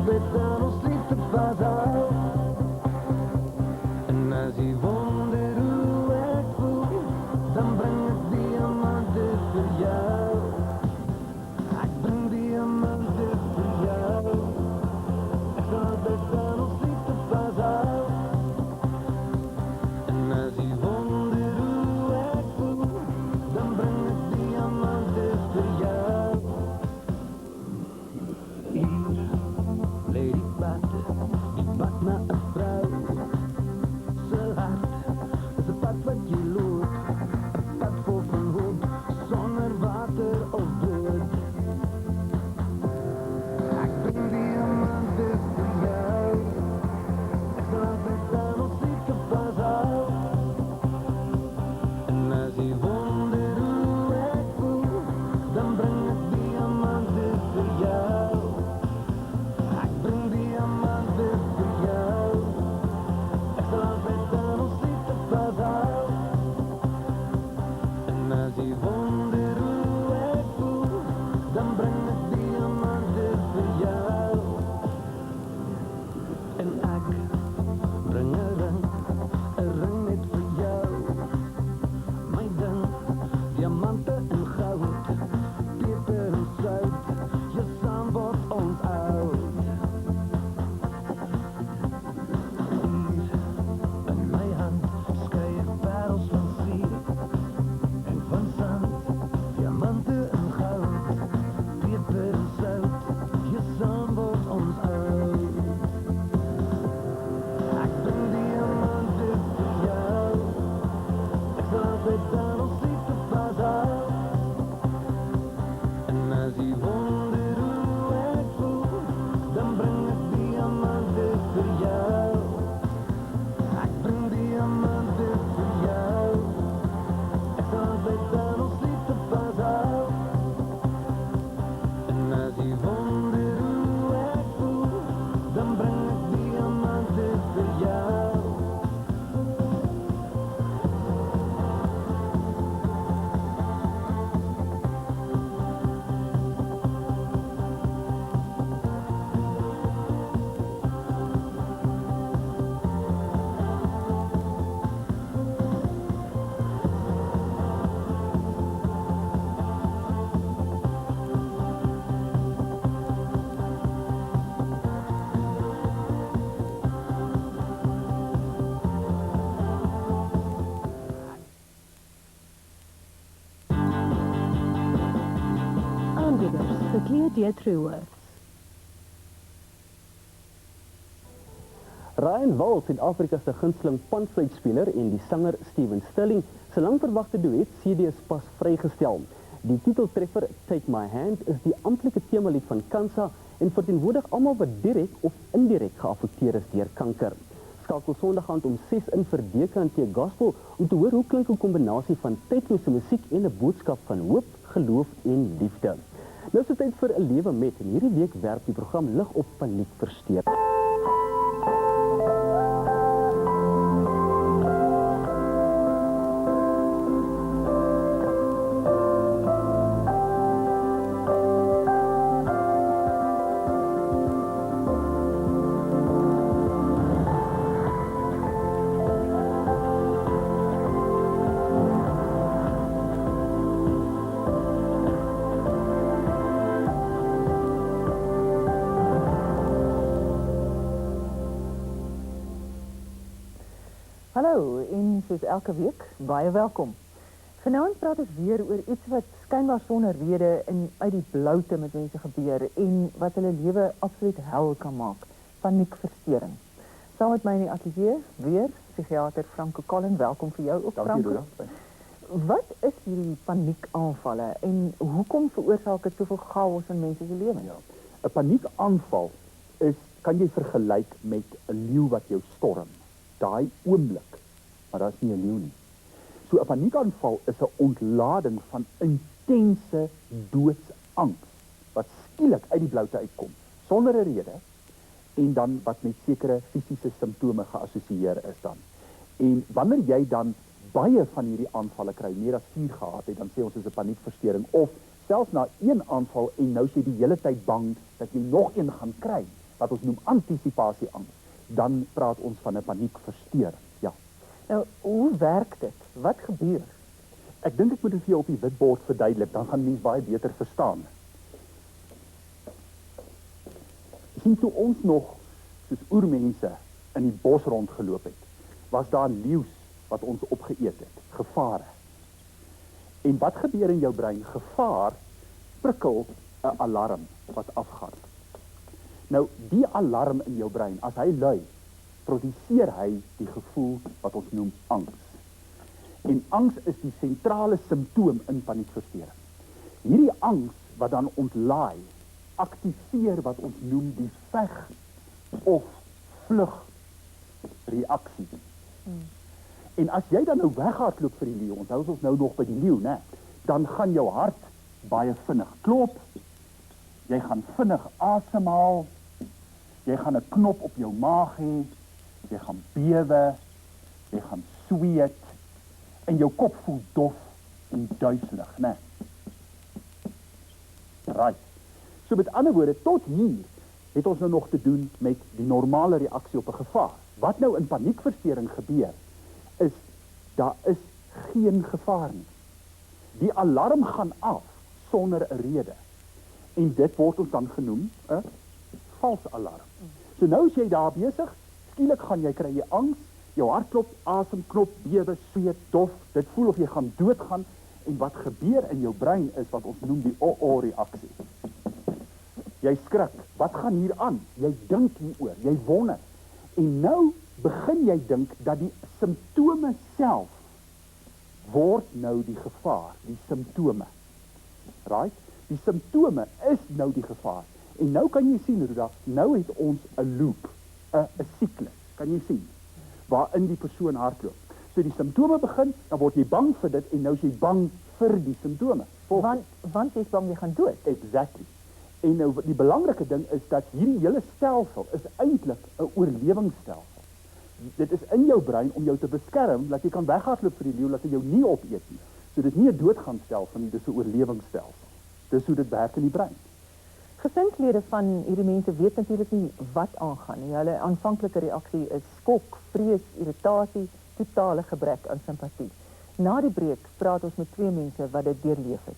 bed aan ons liefde vashou. En as jy wonder hoe ek voel, dan bring ek diamante vir jou. Ek bring diamante vir jou. Ek sal bed aan ons liefde vashou. En as jy wonder hoe ek voel, dan bring ek diamante vir jou. Hier, lady bat na 'n vrou. Sy hart is 'n pad wat jy loop, 'n pad vol van hoop, sonder water of brood. Ek bring diamante vir jou. Ek sal altyd aan ons liefde vashou. En as jy wonder hoe ek voel, dan bring ek diamante vir jou. Ek bring diamante vir jou. Ek sal altyd aan ons liefde vashou. En as jy wonder hoe ek voel, dan bring ek diamante vir jou. En ek bring 'n ring net vir jou. My ding, diamante en goud, peper en sout, jy saam word ons oud. Hier in my hand skei ek parels van see en van sand, diamante en goud, peper en sout, jy saam word ons oud. Ek bring diamante vir jou. Ek sal altyd aan ons liefde vashou. En as jy wonder hoe ek voel, dan bring ek diamante vir jou. Ek bring diamante vir jou. Ek sal altyd aan ons liefde vashou. En as jy wonder hoe ek voel, dan bring ek diamante vir jou. Aanbieders, verkeer deur Truworth. Ryan Wall, Suid-Afrika se gunsteling panfluitspeler en die sanger Steven Stilling, se langverwagte duet CD is pas vrygestel. Die titeltreffer Take My Hand is die amptelike temalied van Kansa en verteenwoordig almal wat direk of indirek geaffekteer is deur kanker. Skakel Sondag aand om 6 in vir DKNT Gospel om te hoor hoe klink 'n kombinasie van tydlose musiek en 'n boodskap van hoop, geloof en liefde. Nou is dit tyd vir 'n lewe met en hierdie week werp die program lig op paniekversteuring. Hallo en soos elke week, baie welkom. Vanaand praat ons weer oor iets wat skynbaar sonder rede en uit die bloute met mense gebeur en wat hulle lewe absoluut hel kan maak, paniekversteuring. Saam met my in die ateljee weer psigiater Franco Collin, welkom vir jou ook Franco. Wat is hierdie paniekaanvalle en hoekom veroorsaak dit soveel chaos in mense se lewens? Ja. 'n Paniekaanval kan jy vergelyk met 'n leeu wat jou storm. Daai oomblik, maar daar is nie 'n leeu nie. So 'n paniekaanval is 'n ontlading van intense doodsangs wat skielik uit die bloute uitkom sonder 'n rede en dan wat met sekere fisiese simptome geassosieer is dan. En wanneer jy dan baie van hierdie aanvalle kry, meer as 4 gehad het, dan sê ons is 'n paniekversteuring of selfs na een aanval en nou is jy die hele tyd bang dat jy nog een gaan kry, wat ons noem antisipasieangs, dan praat ons van 'n paniekversteuring. Ja. Nou, hoe werk dit? Wat gebeur? Ek dink ek moet dit vir jou op die witbord verduidelik, dan gaan mens baie beter verstaan. Sien, toe ons nog soos oermense in die bos rondgeloop het, was daar leeu's wat ons opgeëet het, gevare. En wat gebeur in jou brein? Gevaar prikkel 'n alarm wat afgaan. Nou, die alarm in jou brein, as hy lui, produseer hy die gevoel wat ons noem angs. En angs is die sentrale simptoom in paniekversteuring. Hierdie angs wat dan ontlaai, aktiveer wat ons noem die veg of vlug reaksie. En as jy dan nou weghardloop vir die leeu, onthou ons nou nog by die leeu, né? Dan gaan jou hart baie vinnig klop. Jy gaan vinnig asemhaal. Jy gaan 'n knop op jou maag hê. Jy gaan bewe. Jy gaan sweet. En jou kop voel dof en duiselig, né? Right. So met ander woorde, tot hier het ons nou nog te doen met die normale reaksie op 'n gevaar. Wat nou in paniekversteuring gebeur, is daar is geen gevaar nie. Die alarm gaan af sonder 'n rede. En dit word ons dan genoem 'n vals alarm. So nou is jy daar besig, skielik gaan jy kry jy angs, jou hartklop, asemknop, bewe, sweet, dof, dit voel of jy gaan doodgaan, en wat gebeur in jou brein is wat ons noem die o-o-reaksie. Jy skrik, wat gaan hier aan? Jy dink hieroor, jy wonder. En nou begin jy dink dat die simptome self word nou die gevaar, die simptome. Right? Die simptome is nou die gevaar. En nou kan jy sien, Ruda, nou het ons 'n loop, 'n siklus, kan jy sien, waarin die persoon hardloop. So die simptome begin, dan word jy bang vir dit, en nou is jy bang vir die simptome. Want jy is bang jy gaan dood. Exactly. En nou, die belangrike ding is dat hierdie hele stelsel is eintlik 'n oorlewingsstelsel. Dit is in jou brein om jou te beskerm, dat jy kan weghardloop vir die leeu, dat hy jou nie opeet nie. So dit is nie 'n doodgaanstelsel nie, dit is 'n oorlewingsstelsel. Dis hoe dit werk in die brein. Gesinslede van hierdie mense weet natuurlik nie wat aangaan nie. Hulle aanvanklike reaksie is skok, vrees, irritasie, totale gebrek aan simpatie. Na die breek praat ons met twee mense wat dit deurleef het.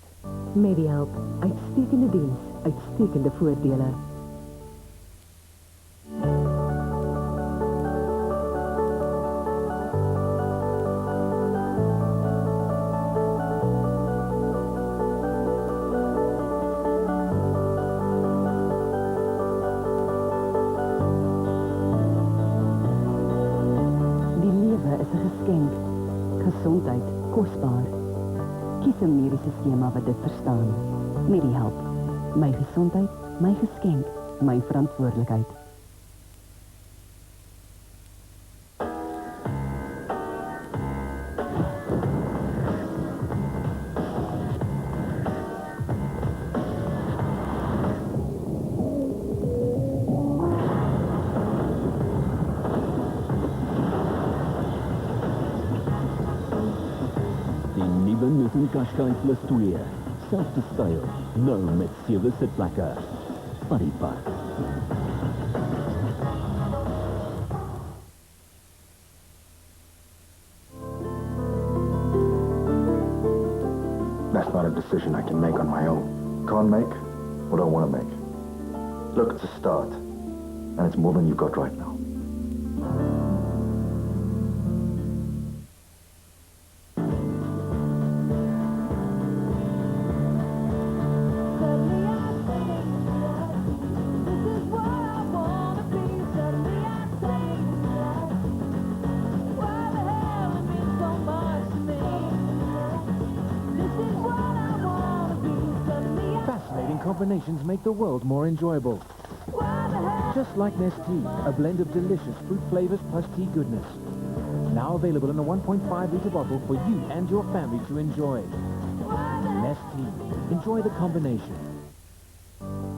MediHelp, uitstekende diens, uitstekende voordele. Die lewe is 'n geskenk. Gesondheid kosbaar. Kies 'n mediese skema wat dit verstaan. MediHelp. My gesondheid, my geskenk, my verantwoordelikheid. Qashqai plus 2, selfde styl, nou met 7 sitplekke. Buddy Park. That's not a decision I can make on my own. Can't make or don't want to make. Look, it's a start, and it's more than you've got right now. Combinations make the world more enjoyable. Just like Nestea, a blend of delicious fruit flavors plus tea goodness. Now available in a 1.5-liter bottle for you and your family to enjoy. Nestea, enjoy the combination.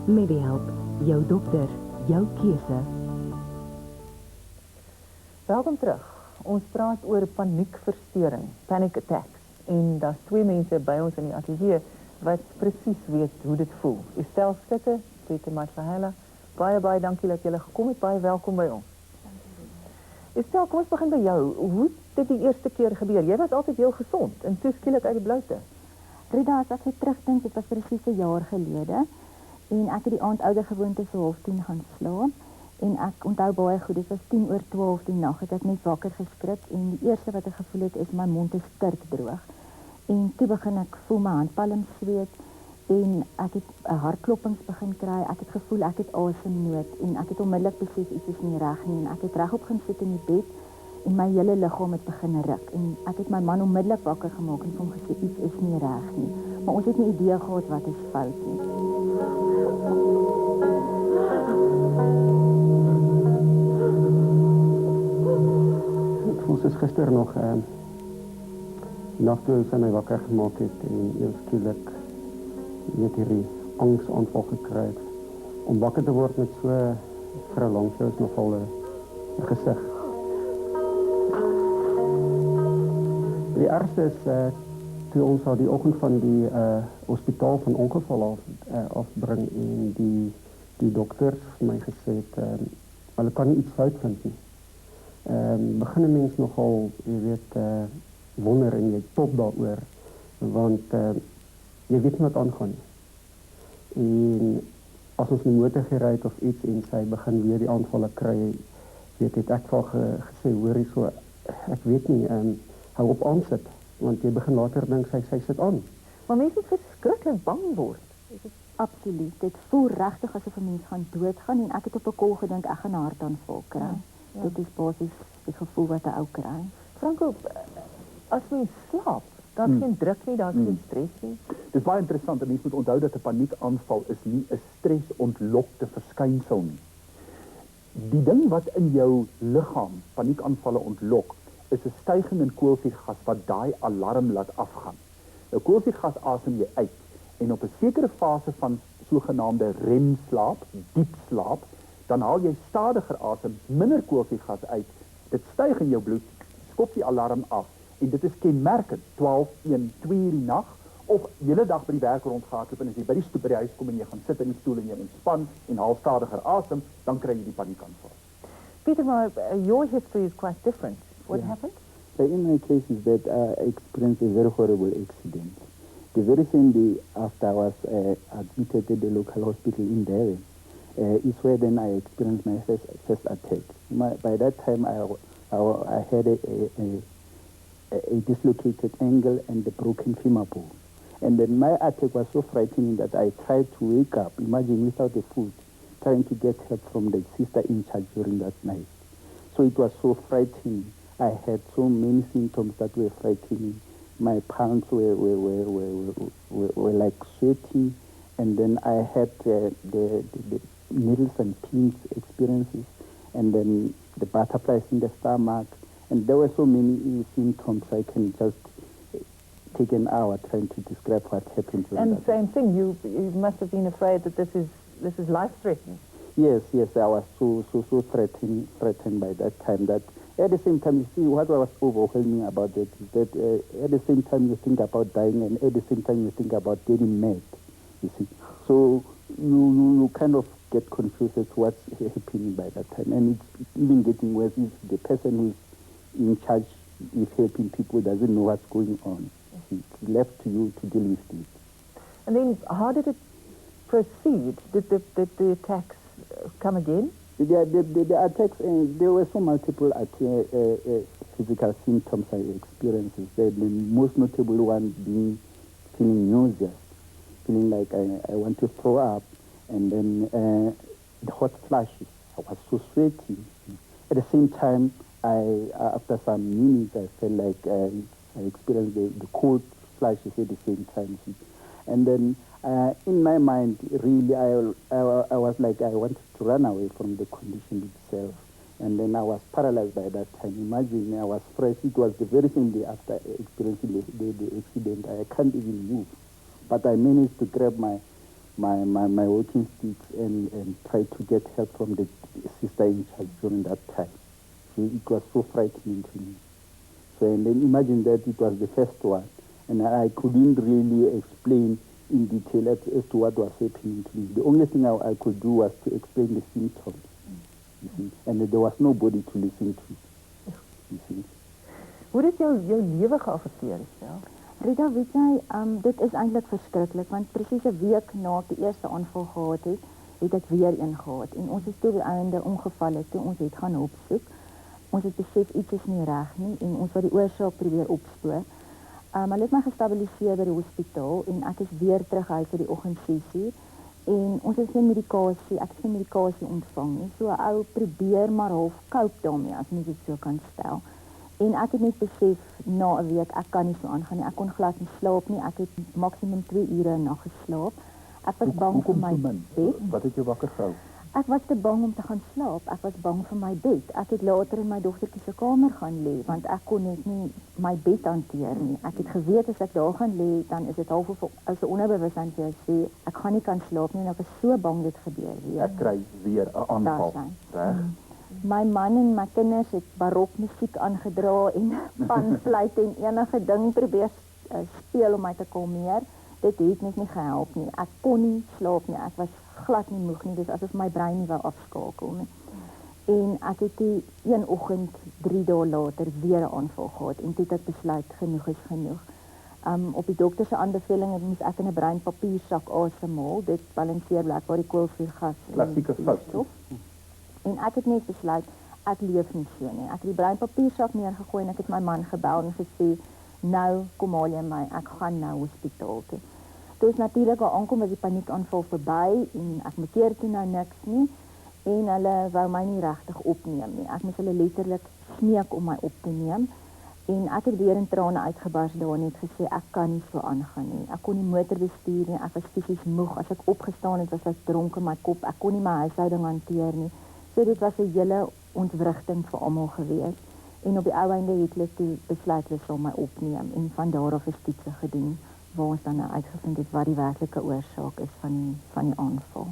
MediHelp, jou dokter, jou keuse. Welkom terug. Ons praat oor paniekversteuring, panic attacks. En daar's twee mense by ons in die ateljee wat presies weet hoe dit voel. Estelle Stikke, Peter Matsahela, Baie dankie dat julle gekom het. Baie welkom by ons. Estel, kom ons begin by jou. Hoe het dit die eerste keer gebeur? Jy was altyd heel gesond en toe skielik uit die bloute. Rita, as ek terugdink, dit was presies 'n jaar gelede. En ek het die aand ouer gewoonte so 09:30 gaan slaap. En ek onthou baie goed, dit was 10:12 die nag, het ek net wakker geskrik. En die eerste wat ek gevoel het, is my mond is sterkdroog. En toe begin ek voel my handpalms sweet. En ek het hartklopings begin kry. Ek het gevoel ek het asemnood. En ek het onmiddellik besef iets is nie reg nie. En ek het regop gaan sit in die bed. En my hele liggaam het begin ruk. En ek het my man onmiddellik wakker gemaak en vir hom gesê iets is nie reg nie. Maar ons het nie idee gehad wat is fout nie. Ons is gister nog nag toe sy my wakker gemaak het en eers skielik weet hierdie angsaanval gekry het. Om wakker te word met so vir 'n lang is nogal 'n gesig. Die ergste is toe ons al die oggend van die hospitaal van ongeval afbring en die dokters vir my gesê het hulle kan nie iets fout vind nie. Begin 'n mens nogal, jy weet, wonder en jy top daaroor, want jy weet nie wat aangaan nie. En as ons in die motor gery het of iets en sy begin weer die aanvalle kry, weet het ek vir gesê, hoor hier so, ek weet nie, hou op aansit, want jy begin later dink sy sit aan. Maar mense moet verskriklik bang word. Absoluut. Dit voel regtig asof 'n mens gaan doodgaan en ek het op 'n kol gedink ek gaan 'n hartaanval kry. Ja. Dit is basies die gevoel wat 'n ou kry. Franco, as mens slaap, daar's geen druk nie, daar's geen stres nie. Dit is baie interessant, en mens moet onthou dat 'n paniekaanval is nie 'n stresontlokkende verskynsel nie. Die ding wat in jou liggaam paniekaanvalle ontlok, is 'n styging in koolsuurgas wat daai alarm laat afgaan. Nou koolsuurgas asem jy uit en op 'n sekere fase van sogenaamde remslaap, diep slaap, dan haal jy stadiger asem, minder koolsuurgas uit. Dit styg in jou bloed, skop die alarm af en dit is kenmerkend 12, 1, 2 uur die nag of hele dag by die werk rondgehardloop en as jy by die stoep by die huis kom en jy gaan sit in die stoel en jy ontspan en haal stadiger asem, dan kry jy die paniekaanval. Peter, maar your history is quite different. What happened? In my case is that I experienced a very horrible accident. The very same day after I was admitted at the local hospital in Durban, is where then I experienced my first attack. By that time, I had a dislocated ankle and a broken femur bone. And then my attack was so frightening that I tried to wake up, imagine without the food, trying to get help from the sister in charge during that night. So it was so frightening. I had so many symptoms that were frightening. My palms were like sweating, and then I had the needles and pins experiences, and then the butterflies in the stomach, and there were so many symptoms. I can just take an hour trying to describe what happened. And same thing, you must have been afraid that this is life-threatening. Yes, I was so threatened by that time that. At the same time, you see, what was overwhelming about it is that at the same time you think about dying and at the same time you think about getting mad, you see. So you kind of get confused as to what's happening by that time. And it's even getting worse if the person who is in charge is helping people doesn't know what's going on. It's left to you to deal with it. And then how did it proceed? Did the attacks come again? The attacks, there were so multiple physical symptoms I experienced. The most notable one being feeling nauseous, feeling like I want to throw up, and then the hot flashes. I was so sweaty. At the same time, after some minutes, I felt like I experienced the cold flashes at the same time. And then in my mind, really, I was like, I wanted to run away from the condition itself. And then I was paralyzed by that time. Imagine, I was fresh. It was the very same day after experiencing the accident. I can't even move. But I managed to grab my walking sticks and try to get help from the sister in charge during that time. So it was so frightening to me. So, and then imagine that it was the first one. And I couldn't really explain in detail as to what was happening to me. The only thing I could do was to explain the symptoms, you see, and there was nobody to listen to, you see. Hoe het jou lewe geaffekteer, Estelle? Rita, weet jy, dit is eintlik verskriklik, want presies 'n week na ek die eerste aanval gehad het ek weer een gehad. En ons is toe by einde ongevalle, toe ons het gaan opsoek. Ons het besef iets is nie reg nie en ons het die oorsaak probeer opspoor. Maar hulle het my gestabiliseer by die hospitaal en ek is weer terug huis vir die oggendsessie. En ons het geen medikasie, ek het geen medikasie ontvang nie. So 'n ou probeer maar half cope daarmee, as mens dit so kan stel. En ek het net besef, na 'n week, ek kan nie so aangaan nie. Ek kon glad nie slaap nie. Ek het maksimum 2 ure 'n nag geslaap. Ek was bang vir my bed. Wat het jou wakker gehou? Ek was te bang om te gaan slaap. Ek was bang vir my bed. Ek het later in my dogtertjie se kamer gaan lê, want ek kon net nie my bed hanteer nie. Ek het geweet as ek daar gaan lê, dan is dit half of as 'n onderbewussyn vir jou sê, ek gaan nie kan slaap nie en ek was so bang dit gebeur weer. Ek kry weer 'n aanval. Reg? My man en my kinders het barokmusiek aangedra en panfluit en enige ding probeer speel om my te kalmeer. Dit het net nie gehelp nie. Ek kon nie slaap nie. Ek was glad nie moeg nie. Dis asof my brein nie wou afskakel nie. En ek het die een oggend 3 dae later weer 'n aanval gehad en toe het ek besluit genoeg is genoeg. Op die dokter se aanbeveling moes ek in 'n breinpapiersak asemhaal. Dit balanseer blijkbaar die koolsuurgas. Klassieke fout. En ek het net besluit, ek leef nie so nie. Ek het die breinpapiersak neergegooi en ek het my man gebel en gesê, nou kom haal jy my, ek gaan nou hospitaal toe. Toe is natuurlik al aankom, was die paniekaanval verby en ek mekeer toe nou niks nie. En hulle wou my nie regtig opneem nie. Ek moes hulle letterlik smeek om my op te neem. En ek het weer in trane uitgebars daar en het gesê, ek kan nie so aangaan nie. Ek kon nie motor bestuur nie, ek was fisies moeg. As ek opgestaan het, was ek dronk in my kop. Ek kon nie my huishouding hanteer nie. So dit was 'n hele ontwrigting vir almal gewees. En op die ou einde het hulle toe besluit hulle sal my opneem. En van daar af is toetse gedoen, waar ons dan nou uitgevind het wat die werklike oorsaak is van die aanval.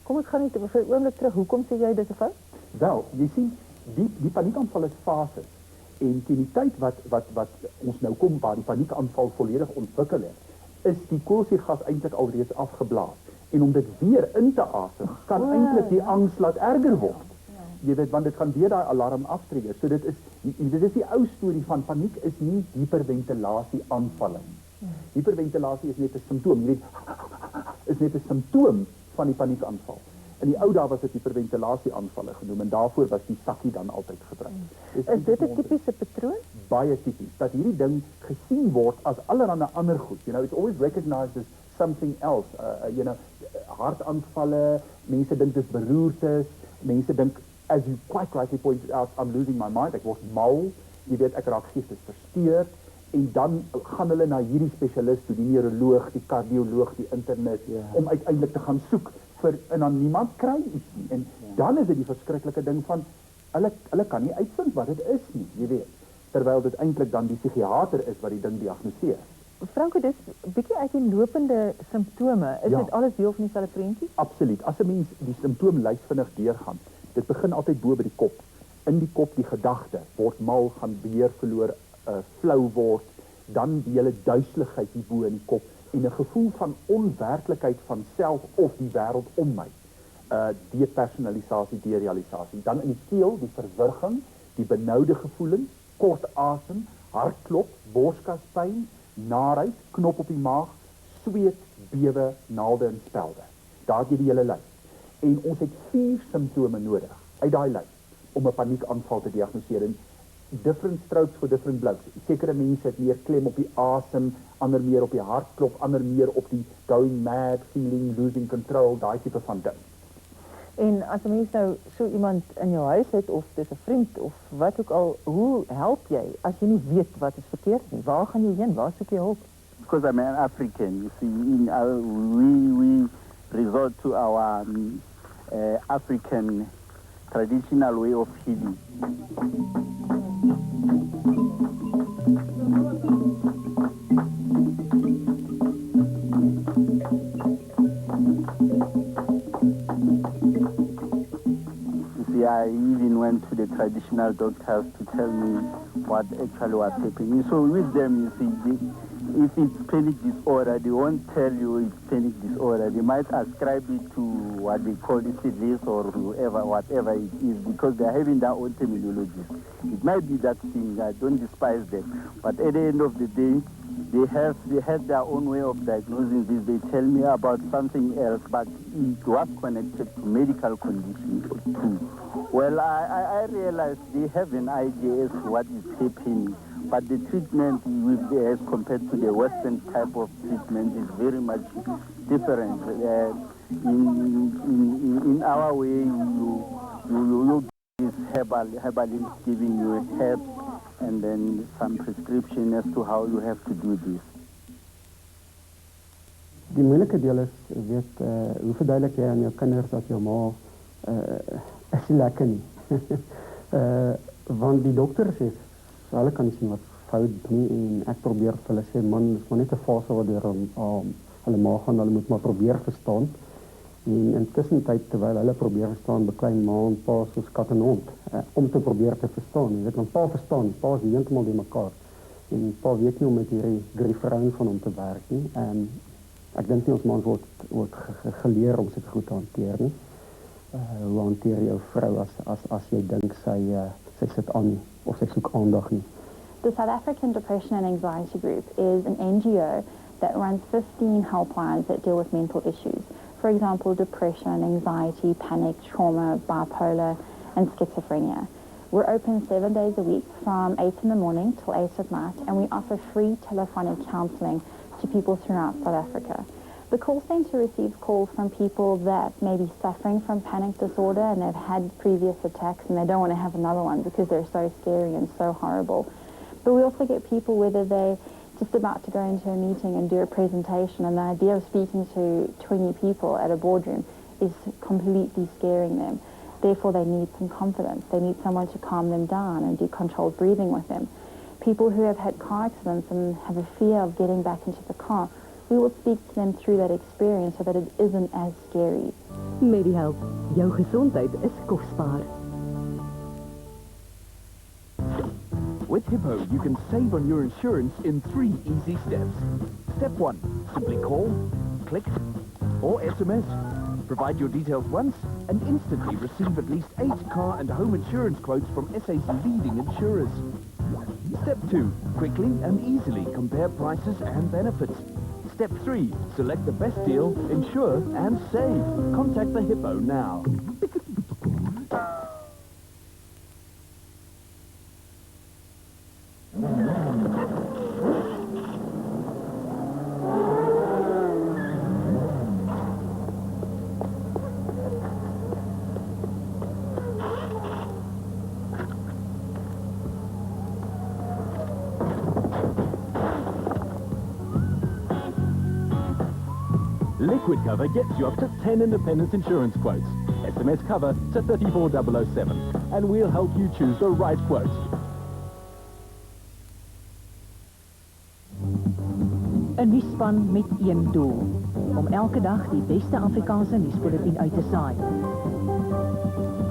Kom ek gaan net vir 'n oomblik terug. Hoekom sê jy dit is 'n fout? Wel, jy sien, die paniekaanval is fases. En teen die tyd wat ons nou kom waar die paniekaanval volledig ontwikkel het, is die koolsuurgas eintlik alreeds afgeblaas. En om dit weer in te asem, kan eintlik die angs laat erger word. Jy weet, want dit gaan weer daai alarm aftrigger. So dit is die ou storie van paniek is nie hiperventilasie aanvalle. Hiperventilasie is net 'n simptoom, jy weet, is net 'n simptoom van die paniekaanval. In die ou dae was dit hiperventilasie aanvalle genoem en daarvoor was die sakkie dan altyd gebruik. Is dit 'n tipiese patroon? Baie tipies, dat hierdie ding gesien word as allerhande ander goed. You know, it's always recognized as something else. Hartaanvalle, mense dink dis beroertes, mense dink, as you quite rightly pointed out, I'm losing my mind, ek word mal, jy weet, ek raak geestes versteurd, en dan gaan hulle na hierdie spesialis toe, die neuroloog, die kardioloog, die internist, om uiteindelik te gaan soek en dan niemand kry iets nie. En dan is dit die verskriklike ding van, hulle kan nie uitvind wat dit is nie, jy weet, terwyl dit eintlik dan die psigiater is wat die ding diagnoseer. Franco, dis bietjie uiteenlopende simptome. Is dit alles deel van dieselfde prentjie? Absoluut. As 'n mens die simptoomlys vinnig deurgaan, dit begin altyd bo by die kop. In die kop die gedagte, word mal, gaan beheer verloor, flou word, dan die hele duiseligheid hierbo in die kop, en 'n gevoel van onwerklikheid van self of die wêreld om my. Depersonalisasie, derealisasie. Dan in die keel, die verwurging, die benoude gevoelens, kort asem, hartklop, borskaspyn, naarheid, knop op die maag, sweet, bewe, naalde en spelde. Daar het jy die hele lys. En ons het 4 simptome nodig uit daai lys om 'n paniekaanval te diagnoseer. En different strokes for different blokes. Sekere mense het meer klem op die asem, ander meer op die hartklop, ander meer op die going mad, feeling, losing control, daai tipe van ding. En as 'n mens nou so iemand in jou huis het, of dis 'n vriend, of wat ook al, hoe help jy as jy nie weet wat is verkeerd nie? Waar gaan jy heen? Waar soek jy hulp? Because I'm an African, you see, we resort to our African traditional way of healing. I even went to the traditional doctors to tell me what actually was happening. So with them, you see, if it's panic disorder, they won't tell you it's panic disorder. They might ascribe it to what they call syphilis or whatever it is, because they're having their own terminology. It might be that thing. I don't despise them, but at the end of the day, they have their own way of diagnosing this. They tell me about something else, but it was connected to medical conditions too. Well, I realized they have an idea as to what is happening, but the treatment as compared to the Western type of treatment is very much different. In our way, you is herbalist giving you herbs and then some prescription as to how you have to do this. Die moeilike deel is, weet, hoe verduidelik jy aan jou kinders dat jou ma is nie lekker nie. Want die dokter sê, hulle kan nie sien wat fout nie, en ek probeer vir hulle sê, man, is maar net 'n fase wat deur hulle ma gaan, hulle moet maar probeer verstaan. En intussen tyd, terwyl hulle probeer verstaan, beklein ma en pa soos kat en hond, om te probeer te verstaan. Jy weet, want pa verstaan, pa is heeltemal die mekaar. En pa weet nie hoe met hierdie griefering van hom te werk nie. Ek dink nie ons mans word geleer om dit goed te hanteer nie. Hoe hanteer jou vrou as jy dink sy sit aan nie, of sy soek aandag nie? The South African Depression and Anxiety Group is an NGO that runs 15 helplines that deal with mental issues. For example, depression, anxiety, panic, trauma, bipolar, and schizophrenia. We're open 7 days a week from 8 in the morning till 8 at night, and we offer free telephonic counseling to people throughout South Africa. The call centre receives calls from people that may be suffering from panic disorder and they've had previous attacks and they don't want to have another one because they're so scary and so horrible. But we also get people whether they're just about to go into a meeting and do a presentation, and the idea of speaking to 20 people at a boardroom is completely scaring them. Therefore, they need some confidence. They need someone to calm them down and do controlled breathing with them. People who have had car accidents and have a fear of getting back into the car, we will speak to them through that experience so that it isn't as scary. MediHelp, jou gesondheid is kosbaar. With Hippo, you can save on your insurance in 3 easy steps. Step 1, simply call, click, or SMS. Provide your details once and instantly receive at least 8 car and home insurance quotes from SA's leading insurers. Step 2, quickly and easily compare prices and benefits. Step 3, select the best deal, insure and save. Contact the Hippo now. Liquid cover gets you up to 10 independent insurance quotes. SMS cover to 34007 and we'll help you choose the right quote. Een nuusspan met een doel. Om elke dag die beste Afrikaanse nuusbulletin uit te saai.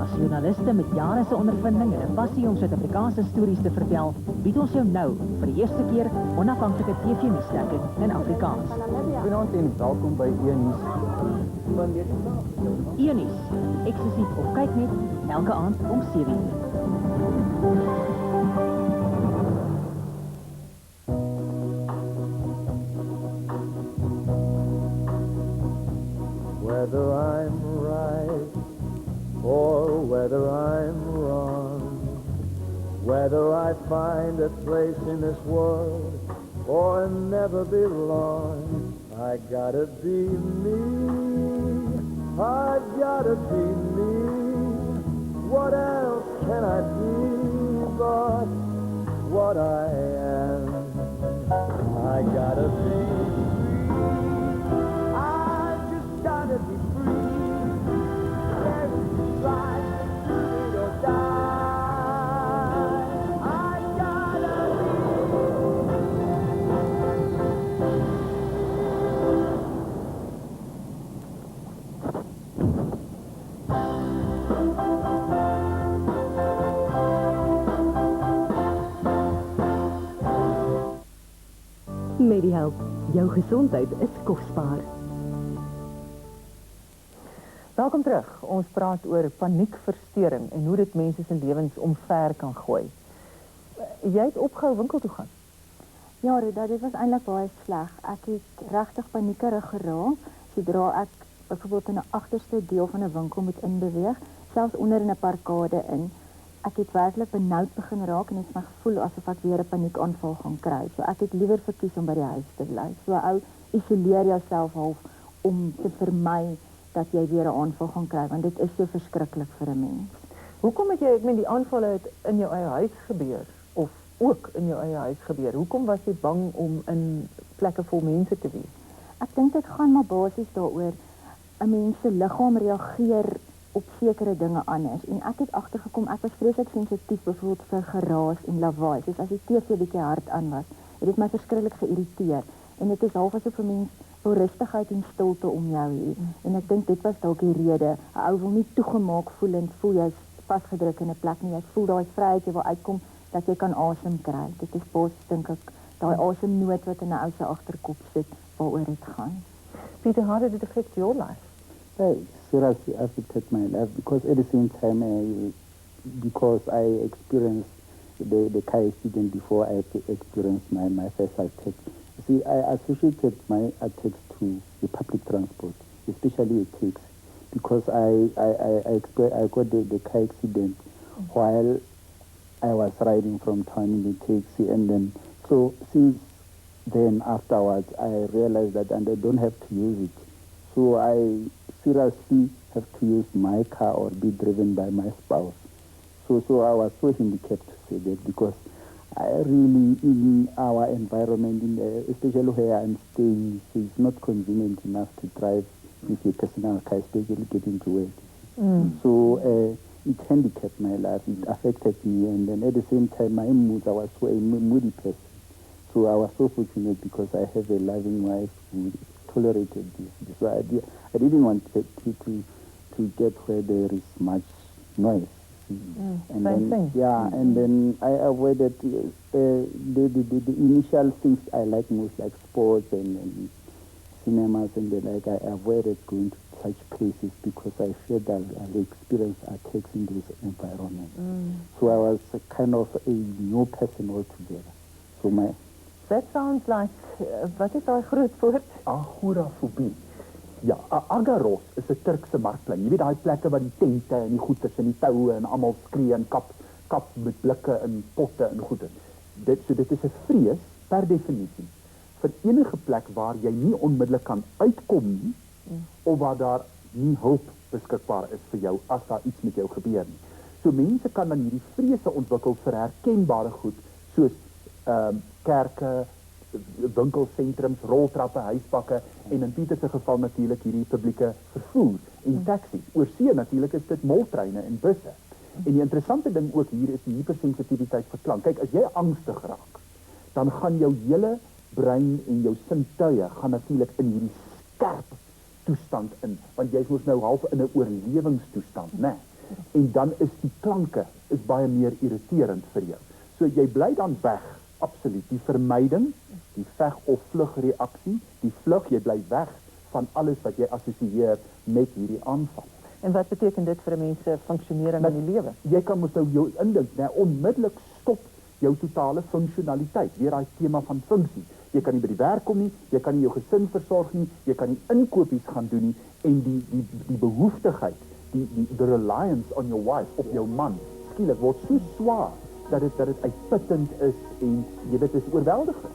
As joernaliste met jare se ondervinding en 'n passie om Suid-Afrikaanse stories te vertel, bied ons jou nou vir die eerste keer onafhanklike TV-nuusdekking in Afrikaans. Goeienaand en welkom by E-nuus. E-nuus, eksklusief op kyk net elke aand om 7:00. Whether I'm right or whether I'm wrong, whether I find a place in this world or never belong, I gotta be me, I've gotta be me. What else can I be but what I am? I gotta be gotta be free. Yes, try to live or die. I gotta be. Met die help, jou gesondheid is kosbaar. Welkom terug. Ons praat oor paniekversteuring en hoe dit mense se lewens omver kan gooi. Jy het opgehou winkel toe gaan. Ja, dit was eintlik baie sleg. Ek het regtig paniekerig geraak sodra ek byvoorbeeld in 'n agterste deel van 'n winkel moet inbeweeg, selfs onder in 'n parkade in. Ek het werklik benoud begin raak en dit het my gevoel asof ek weer 'n paniekaanval gaan kry. So ek het liewer verkies om by die huis te bly. So ou isoleer jouself half om te vermy dat jy weer 'n aanval gaan kry, want dit is so verskriklik vir 'n mens. Hoekom het jy, ek meen die aanvalle het in jou eie huis gebeur of ook in jou eie huis gebeur? Hoekom was jy bang om in plekke vol mense te wees? Ek dink dit gaan maar basies daaroor 'n mens se liggaam reageer op sekere dinge anders. En ek het agtergekom ek was vreeslik sensitief byvoorbeeld vir geraas en lawaai. Soos as die TV bietjie hard aan was, het dit my verskriklik geïrriteer. En dit is half asof 'n mens wil rustigheid en stilte om jou hê. En ek dink dit was dalk die rede. 'n Ou wil nie toegemaak voel en voel jy's vasgedruk in 'n plek nie. Jy voel daai vryheid jy wil uitkom dat jy kan asem kry. Dit is basies dink ek daai asemnood wat in 'n ou se agterkop sit waaroor dit gaan. Peter, how did it affect your life? Seriously affected my life because at the same time, because I experienced the car accident before I experienced my first attack. See, I associated my attacks to the public transport, especially a taxi, because I got the car accident while I was riding from town in the taxi, and then so since then afterwards I realized that and I don't have to use it, so I seriously have to use my car or be driven by my spouse. So I was so handicapped to say that because I really, in our environment, especially where I'm staying, it's not convenient enough to drive with a personal car, especially getting to work. So it handicapped my life, it affected me, and then at the same time, my mood, I was so a moody person. So I was so fortunate because I have a loving wife who tolerated this. So I didn't want to get where there is much noise. And then, and then I avoided the initial things I like most, like sports and cinemas and the like. I avoided going to such places because I feared that I'll experience attacks in those environments. So I was kind of a new person altogether. So that sounds like, wat is daai groot woord? Agorafobie. Ja, agaros is 'n Turkse markplein. Jy weet daai plekke waar die tente en die goeder en die toue en almal skree en kap met blikke en potte en goeder. Dit is 'n vrees per definisie vir enige plek waar jy nie onmiddellik kan uitkom nie of waar daar nie hulp beskikbaar is vir jou as daar iets met jou gebeur nie. So mense kan dan hierdie vrese ontwikkel vir herkenbare goed soos kerke, winkelsentrums, roltrappe, huisbakke en in Pieter se geval natuurlik hierdie publieke vervoer en taksies. Oor see natuurlik is dit moltreine en busse. En die interessante ding ook hier is die hypersensitiwiteit vir klank. Kyk, as jy angstig raak, dan gaan jou hele brein en jou sintuie gaan natuurlik in hierdie skerp toestand in, want jy's mos nou half in 'n oorlewingstoestand, né? En dan is die klanke is baie meer irriterend vir jou. So jy bly dan weg. Absoluut. Die vermyding, die veg of vlug reaksie, die vlug, jy bly weg van alles wat jy assosieer met hierdie aanval. En wat beteken dit vir 'n mens se funksionering in die lewe? Jy kan mos nou jou indink, onmiddellik stop jou totale funksionaliteit, weer daai tema van funksie. Jy kan nie by die werk kom nie, jy kan nie jou gesin versorg nie, jy kan nie inkopies gaan doen nie en die behoeftigheid, the reliance on your wife, op jou man, skielik word so swaar dat dit uitputtend is en jy weet dit is oorweldigend.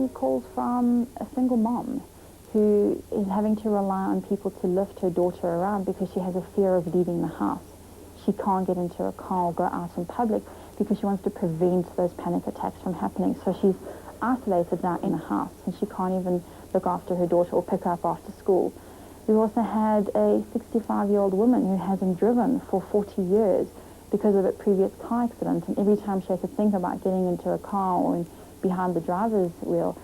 receive calls from a single mom who is having to rely on people to lift her daughter around because she has a fear of leaving the house. She can't get into a car or go out in public because she wants to prevent those panic attacks from happening. So she's isolated now in the house, and she can't even look after her daughter or pick her up after school. We've also had a 65-year-old woman who hasn't driven for 40 years because of a previous car accident, and every time she has to think about getting into a car or behind the driver's wheel,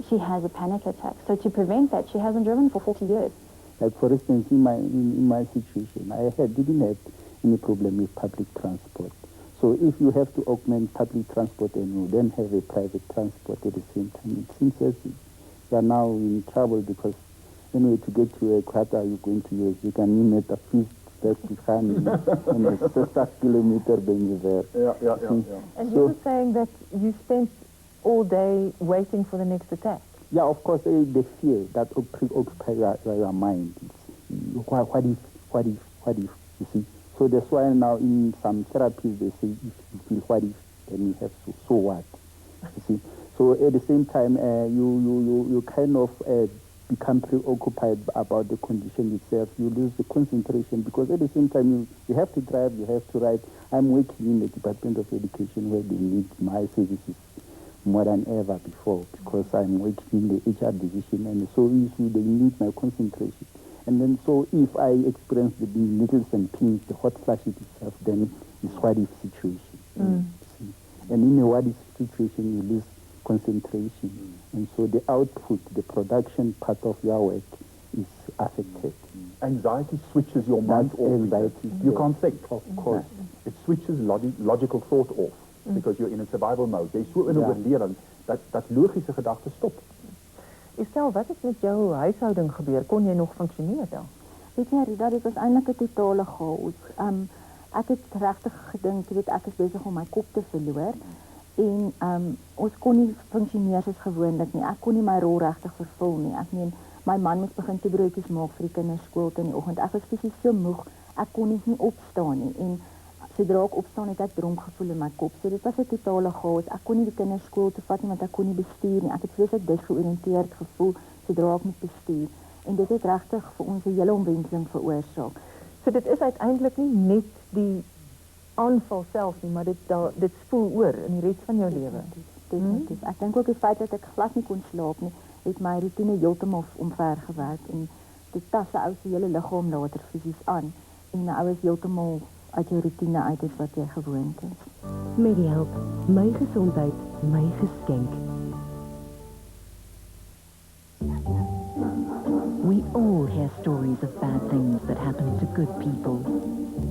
she has a panic attack. So to prevent that, she hasn't driven for 40 years. Like for instance, in my situation, I didn't have any problem with public transport. So if you have to augment public transport and you then have a private transport at the same time, it seems as if you are now in trouble because anyway, to get to a quarter you're going to use, you can name it a fifth and a 6 kilometer being there. Yeah. And So- you were saying that you spent all day waiting for the next attack. Yeah, of course, the fear that preoccupies your mind. It's, what if, you see? So that's why now in some therapies they say, if you feel what if, then you have so what? You see? So at the same time, you kind of become preoccupied about the condition itself. You lose the concentration because at the same time you have to drive, you have to ride. I'm working in the Department of Education where they need my services more than ever before because I'm working in the HR division, and so they need my concentration. And then so if I experience the needles and pins, the hot flashes itself, then it's what if situation. See? And in a what if situation, you lose concentration. And so the output, the production part of your work is affected. Anxiety switches your mind off. Anxiety, You yes. can't think, of course. It switches logical thought off because you're in a survival mode. Jy is so in 'n oorlewing dat logiese gedagtes stop. Estel, wat is met jou huishouding gebeur? Kon jy nog funksioneer dan? Weet jy, Rita, dit was eintlik 'n totale chaos. Ek het regtig gedink, jy weet, ek is besig om my kop te verloor. En ons kon nie funksioneer soos gewoonlik nie. Ek kon nie my rol regtig vervul nie. Ek meen, my man moes begin te broodjies maak vir die kinders skool toe in die oggend. Ek was fisies so moeg, ek kon nie opstaan nie. En sodra ek opstaan het ek dronk gevoel in my kop. So dit was 'n totale chaos. Ek kon nie die kinders skool toe vat nie want ek kon nie bestuur nie. Ek het vreeslik desgeoriënteerd gevoel sodra ek moet bestuur. En dit het regtig vir ons 'n hele omwenteling veroorsaak. So dit is uiteindelik nie net die aanval self nie, maar dit spoel oor in die res van jou lewe. Definitief. Ek dink ook die feit dat ek glad nie kon slaap nie, het my routine heeltemal omvergewerk en dit tas 'n ou se hele liggaam later fisies aan en 'n ou is heeltemal uit jou routine uit is wat jy gewoond is. Met die help, my gesondheid, my geskenk. We all hear stories of bad things that happen to good people.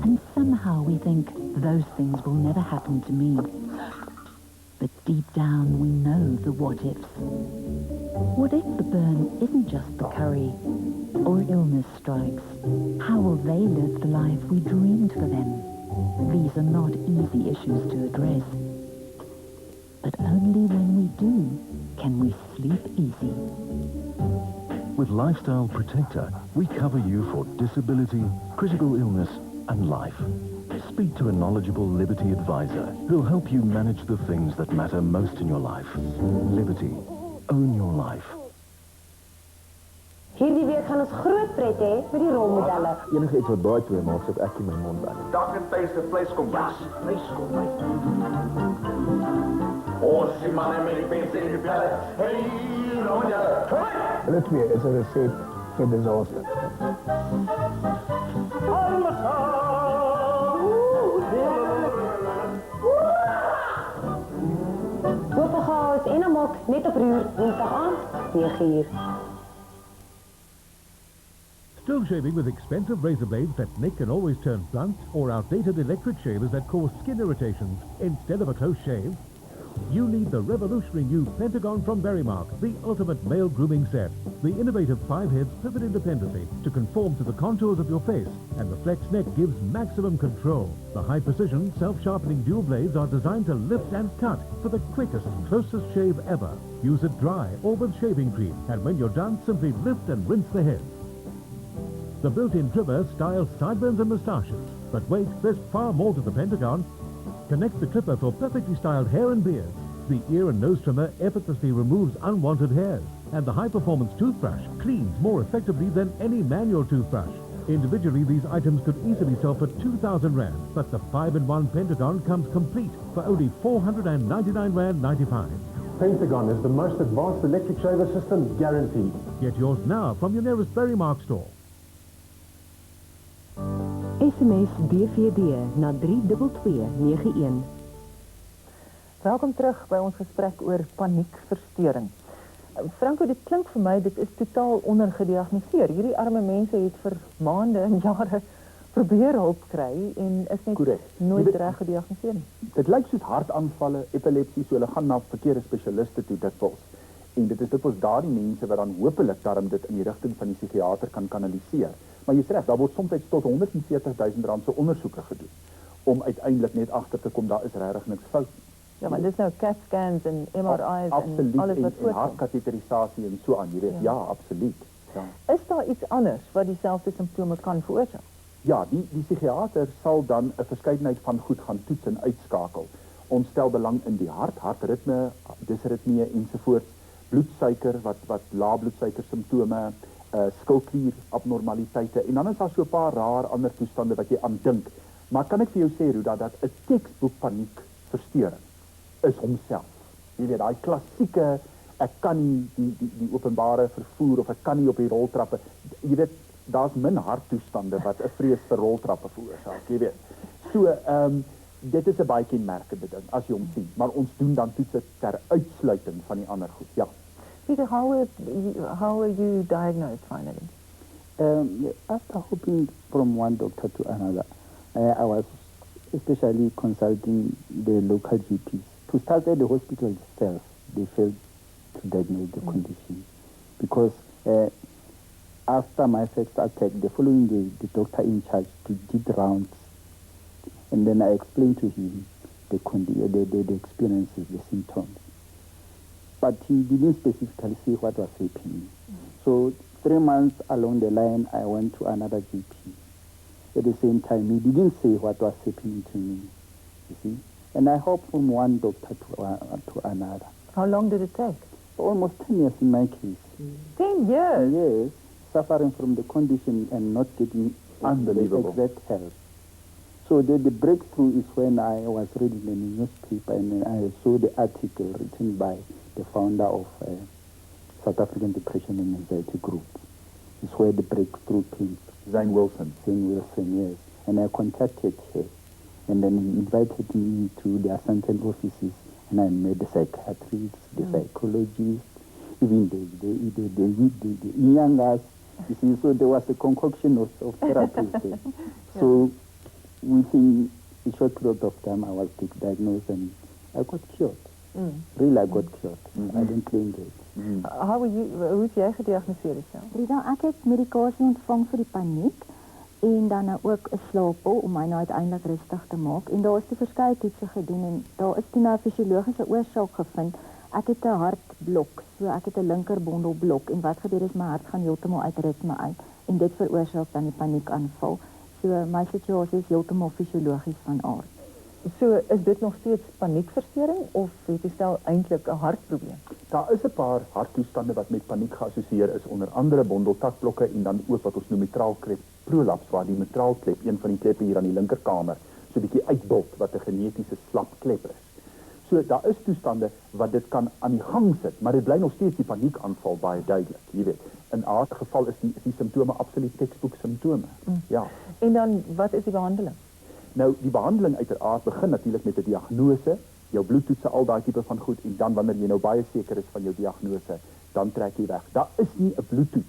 And somehow we think, those things will never happen to me. But deep down we know the what-ifs. What if the burn isn't just the curry, or illness strikes? How will they live the life we dreamed for them? These are not easy issues to address. But only when we do can we sleep easy. With Lifestyle Protector, we cover you for disability, critical illness, and life. Speak to a knowledgeable Liberty advisor who'll help you manage the things that matter most in your life. Liberty. Own your life. Hierdie week gaan ons groot pret hê met die rolmodelle. Enige iets wat daai twee maak, sit ek in my mond aan. Dag en tyd se vleiskombys. Vleiskombys. Ons die manne met die pense in die pelle. Hey, rolmodelle. Hulle twee is 'n resep vir disaster. Hopegaas en amok net op Ruur Woensdag aand 9:00. Still shaving with expensive razor blades that nick and always turn blunt, or outdated electric shavers that cause skin irritations instead of a close shave? You need the revolutionary new Pentagon from Berrymark, the ultimate male grooming set. The innovative 5 heads pivot independently to conform to the contours of your face, and the flex neck gives maximum control. The high-precision, self-sharpening dual blades are designed to lift and cut for the quickest, closest shave ever. Use it dry or with shaving cream, and when you're done, simply lift and rinse the head. The built-in trimmer styles sideburns and moustaches. But wait, there's far more to the Pentagon. Connect the clipper for perfectly styled hair and beards. The ear and nose trimmer effortlessly removes unwanted hairs, and the high-performance toothbrush cleans more effectively than any manual toothbrush. Individually, these items could easily sell for 2,000 Rand, but the 5-in-1 Pentagon comes complete for only 499 Rand 95. Pentagon is the most advanced electric shaver system guaranteed. Get yours now from your nearest Berrymark store. SMS BVD na 32291. Welkom terug by ons gesprek oor paniekversteuring. Franco, dit klink vir my, dit is totaal ondergediagnoseer. Hierdie arme mense het vir maande en jare probeer hulp kry en is net nooit reg gediagnoseer nie. Dit lyk soos hartaanvalle, epilepsie, so hulle gaan na verkeerde spesialiste toe dikwels. En dit is dikwels daardie mense wat dan hopelik daarom dit in die rigting van die psigiater kan kanaliseer. Maar jy's reg, daar word soms tot 140.000 rand se ondersoeke gedoen om uiteindelik net agter te kom daar is regtig niks fout nie. Ja, maar dis nou CAT scans en MRI's en alles wat en hartkatheterisasie en so aan, jy weet, ja, absoluut. Ja. Is daar iets anders wat dieselfde simptome kan veroorsaak? Ja, die psigiater sal dan 'n verskeidenheid van goed gaan toets en uitskakel. Ons stel belang in die hartritme, disritmie ensovoorts, bloedsuiker wat lae bloedsuiker simptome, skildklier abnormaliteite en dan is daar so 'n paar raar ander toestande wat jy aan dink. Maar kan ek vir jou sê, Ruda, dat 'n teksboek paniekversteuring is homself. Jy weet, daai klassieke, ek kan nie die openbare vervoer of ek kan nie op die roltrappe. Jy weet, daar's min harttoestande wat 'n vrees vir roltrappe veroorsaak, jy weet. So, dit is 'n baie kenmerkende ding as jy hom sien, maar ons doen dan toetse ter uitsluiting van die ander goed. Ja. Peter, how were you diagnosed finally? After hopping from one doctor to another, I was especially consulting the local GPs. To start at the hospital itself, they failed to diagnose the condition. Because after my first attack, the following day, the doctor in charge did rounds. And then I explained to him the experiences, the symptoms. But he didn't specifically say what was happening. So 3 months along the line, I went to another GP. At the same time, he didn't say what was happening to me, you see. And I hopped from one doctor to another. How long did it take? Almost 10 years in my case. 10 years? Yes, suffering from the condition and not getting unbelievable exact help. So the breakthrough is when I was reading the newspaper and I saw the article written by the founder of South African Depression and Anxiety Group. It's where the breakthrough came. Zane Wilson, yes. And I contacted her. And then he invited me to the Asante offices, and I met the psychiatrists, the psychologists, even the youngers. You see, so there was a concoction of therapies there. So within a short period of time, I was diagnosed and I got cured. Really, I got cured. I didn't claim that. Hoe is jy gediagnoseer self? Rita, ek het medikasie ontvang vir die paniek en dan ook 'n slaappil om my nou uiteindelik rustig te maak. En daar is te verskeie toetse gedoen en daar is toe nou 'n fisiologiese oorsaak gevind. Ek het 'n hartblok, so ek het 'n linkerbondelblok en wat gebeur is my hart gaan heeltemal uit ritme uit en dit veroorsaak dan die paniekaanval. So my situasie is heeltemal fisiologies van aard. So is dit nog steeds paniekversteuring of het jy stel eintlik 'n hartprobleem? Daar is 'n paar harttoestande wat met paniek geassosieer is, onder andere bondeltakblokke en dan ook wat ons noem mitraalklep prolaps, waar die mitraalklep, een van die kleppe hier aan die linkerkamer, so 'n bietjie uitbult wat 'n genetiese slap klep is. So daar is toestande wat dit kan aan die gang sit, maar dit bly nog steeds die paniekaanval baie duidelik, jy weet. In 'n geval is die simptome absoluut textbook simptome. Ja. En dan wat is die behandeling? Nou, die behandeling uiteraard begin natuurlik met 'n diagnose, jou bloedtoetse, al daai tipe van goed, en dan wanneer jy nou baie seker is van jou diagnose, dan trek jy weg. Daar is nie 'n bloedtoets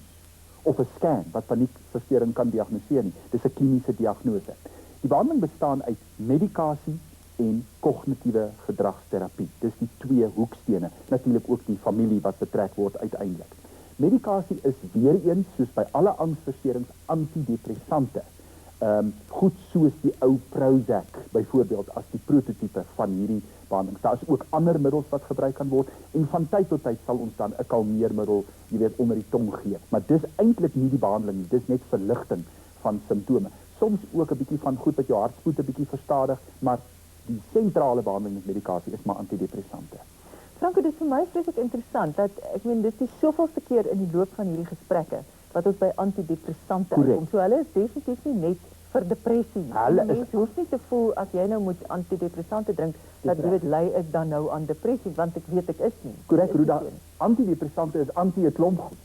of 'n scan wat paniekversteuring kan diagnoseer nie. Dis 'n kliniese diagnose. Die behandeling bestaan uit medikasie en kognitiewe gedragsterapie. Dis die twee hoekstene. Natuurlik ook die familie wat betrek word uiteindelik. Medikasie is weer eens, soos by alle angsversteurings, antidepressante. Goed soos die ou Prozac, byvoorbeeld, as die prototype van hierdie behandeling. Daar is ook ander middels wat gebruik kan word, en van tyd tot tyd sal ons dan 'n kalmeermiddel, jy weet, onder die tong gee. Maar dis eintlik nie die behandeling nie, dis net verligting van simptome. Soms ook 'n bietjie van goed wat jou hartspoed 'n bietjie verstadig, maar die sentrale behandeling met medikasie is maar antidepressante. Franco, dit is vir my vreeslik interessant dat ek meen dis die soveelste keer in die loop van hierdie gesprekke wat ons by antidepressante uitkom. So hulle is definitief nie net vir depressie. Mens hoef nie te voel as jy nou moet antidepressante drink dat jy weet lei ek dan nou aan depressie want ek weet ek is nie. Korrek, Ruda. Antidepressante is anti-'n klomp goed.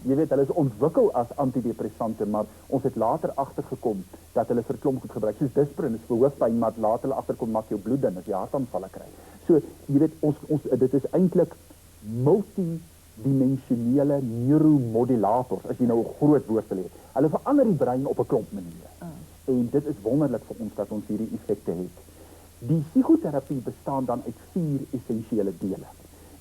Jy weet, hulle is ontwikkel as antidepressante, maar ons het later agtergekom dat hulle vir klomp goed gebruik. Soos Disprin is vir hoofpyn, maar later hulle agterkom maak jou bloed dun as jy hartaanvalle kry. So, jy weet, dit is eintlik multidimensionele neuromodulators, as jy nou 'n groot woord wil hê. Hulle verander die brein op 'n klomp maniere. En dit is wonderlik vir ons dat ons hierdie effekte het. Die psigoterapie bestaan dan uit 4 essensiële dele.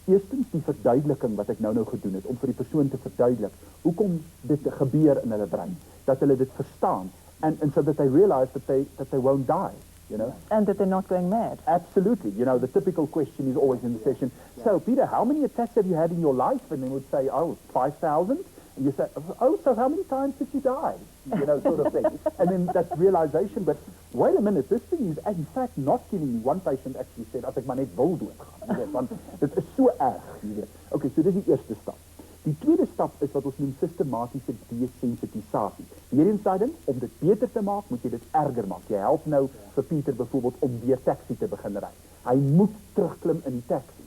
Eerstens die verduideliking wat ek nou gedoen het, om vir die persoon te verduidelik hoekom dit gebeur in hulle brein, dat hulle dit verstaan, and so that they realize that they won't die, you know. And that they're not going mad. Absolutely. You know, the typical question is always in the session, so Peter, how many attacks have you had in your life? And they would say, 5,000. And you say, oh, so how many times did you die? You know, sort of thing. And then that realization, but wait a minute, this thing is in fact not killing me. One patient actually said, as ek maar net wil doodgaan. Want dit is so erg, jy weet. Okay, so dis die eerste stap. Die tweede stap is wat ons noem sistematiese desensitisasie. Hierin sê dan, om dit beter te maak, moet jy dit erger maak. Jy help nou vir Pieter byvoorbeeld om weer taxi te begin ry. Hy moet terugklim in die taxi.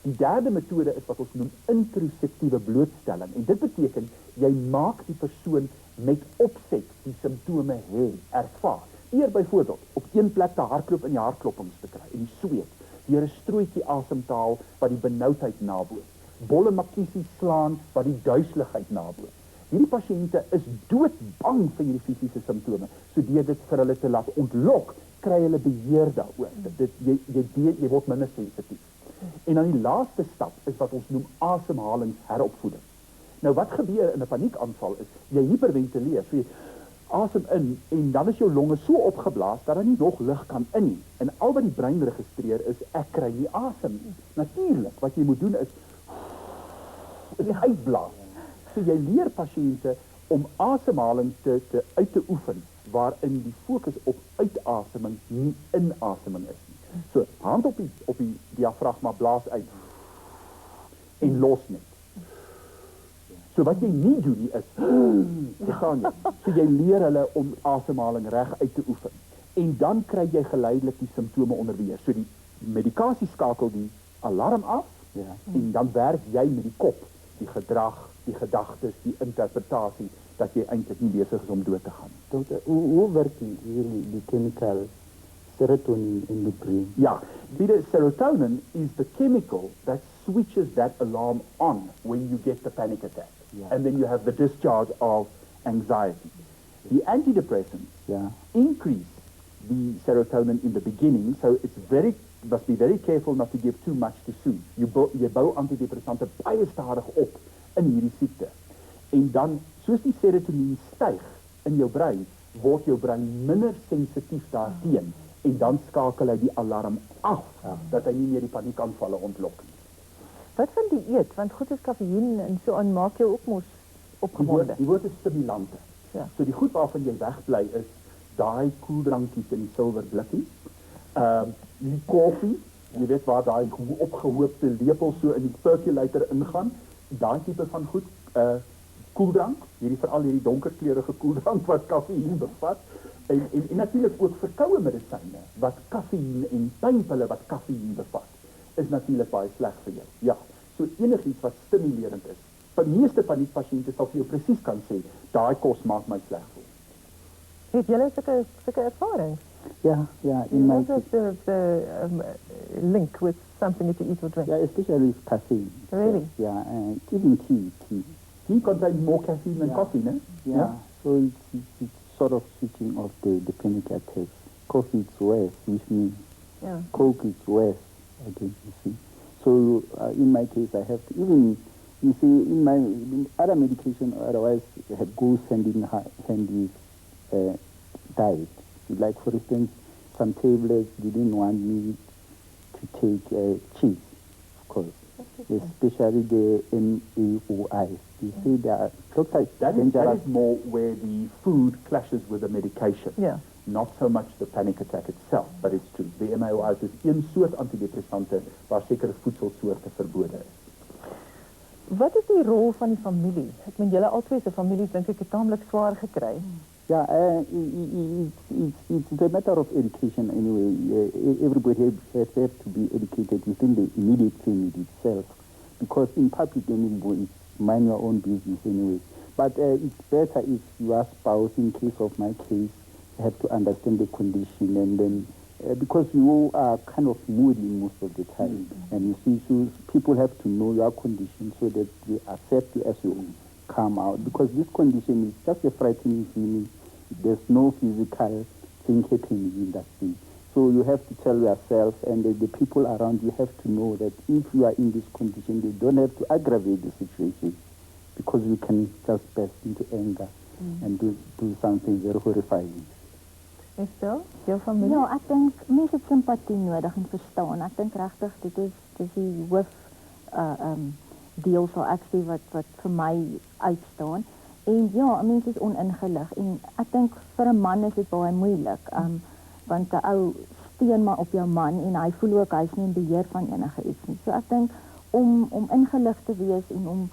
Die derde metode is wat ons noem introseptiewe blootstelling. En dit beteken, jy maak die persoon met opset die simptome ervaar. Eer byvoorbeeld, op een plek te hardloop in die hartkloppings te kry, en die sweet, deur 'n strooitjie asem te haal wat die benoudheid naboot. Bolle makiesies slaan wat die duiseligheid naboot. Hierdie pasiënte is doodbang vir hierdie fisiese simptome. So deur dit vir hulle te laat ontlok, kry hulle beheer daaroor. Jy word minder sensitief. En dan die laaste stap is wat ons noem asemhalingsheropvoeding. Nou wat gebeur in 'n paniekaanval is, jy hiperventileer, so jy asem in en dan is jou longe so opgeblaas dat daar nie nog lug kan in nie. En al wat die brein registreer is, ek kry nie asem nie. Natuurlik, wat jy moet doen is uitblaas. So jy leer pasiënte om asemhaling uit te oefen waarin die fokus op uitaseming nie inaseming is nie. So, hand op die diafragma, blaas uit en los net. So wat jy nie doen nie is verstaan jy? So jy leer hulle om asemhaling reg uit te oefen. En dan kry jy geleidelik die simptome onder beheer. So die medikasie skakel die alarm af en dan werk jy met die kop, die gedrag, die gedagtes, die interpretasie dat jy eintlik nie besig is om dood te gaan. Dokter, hoe werk die chemical serotonin in the brain? Yeah, the serotonin is the chemical that switches that alarm on when you get the panic attack. And then you have the discharge of anxiety. The antidepressants increase the serotonin in the beginning, so must be very careful not to give too much too soon. Jy bou antidepressante baie stadig op in hierdie siekte. En dan, soos die serotonien styg in jou brein, word jou brein minder sensitief daarteen. En dan skakel hy die alarm af, dat hy nie meer die paniekaanvalle ontlok nie. Wat van die eet? Want goed is kafeïen en so aan maak jou ook mos opgewonde. Die woord is stimulante. Ja. So die goed waarvan jy wegbly is daai koeldrankies in die silwer blikkies. Die koffie, jy weet waar daai opgehoopte lepel so in die percolator ingaan, daai tipe van goed, koeldrank, veral hierdie donkerkleurige koeldrank wat kafeïen bevat. En natuurlik ook verkoue medisyne wat kafeïen en pynpille wat kafeïen bevat, is natuurlik baie sleg vir jou. Ja, so enigiets wat stimulerend is. Die meeste paniekpasiënte sal vir jou presies kan sê, daai kos maak my sleg voel. Het julle sulke ervaring? Yeah, in my case. The link with something that you eat or drink? Yeah, especially with caffeine. Really? So, and even tea. Tea contains more caffeine than coffee, no? Yeah. So it's sort of switching off the panic attacks. Coffee is worse, which means Coke is worse, again, you see. So in my case, I have to, even, you see, in other medication, otherwise, it goes hand in hand with diet. Like, for instance, some tablets didn't want me to take cheese, of course, especially the NAOI. You see, that is more where the food clashes with the medication. Yeah. not so much the panic attack itself, but it's true. Die MAOIs is een soort antidepressante waar sekere voedselsoorte verbode is. Wat is die rol van die familie? Ek meen, julle albei se families dink ek het taamlik swaar gekry. Yeah, it's a matter of education anyway. Everybody has to be educated within the immediate family itself, because in public anymore, it's mind your own business anyway. But it's better if your spouse, in case of my case, have to understand the condition, and then because you are kind of moody most of the time, and you see, so people have to know your condition so that they accept you as you come out, because this condition is just a frightening feeling. There's no physical thing happening in that thing. So you have to tell yourself, and the people around you have to know that if you are in this condition, they don't have to aggravate the situation, because you can just burst into anger and do something very horrifying. Estelle, jou familie? Ja, ek dink mense het simpatie nodig en verstaan. Ek dink regtig dit is die hoof deel sal ek sê wat vir my uitstaan. En ja, mense is oningelig en ek dink vir 'n man is dit baie moeilik. Want 'n ou steun maar op jou man en hy voel ook hy's nie in beheer van enige iets nie. So ek dink om ingelig te wees en om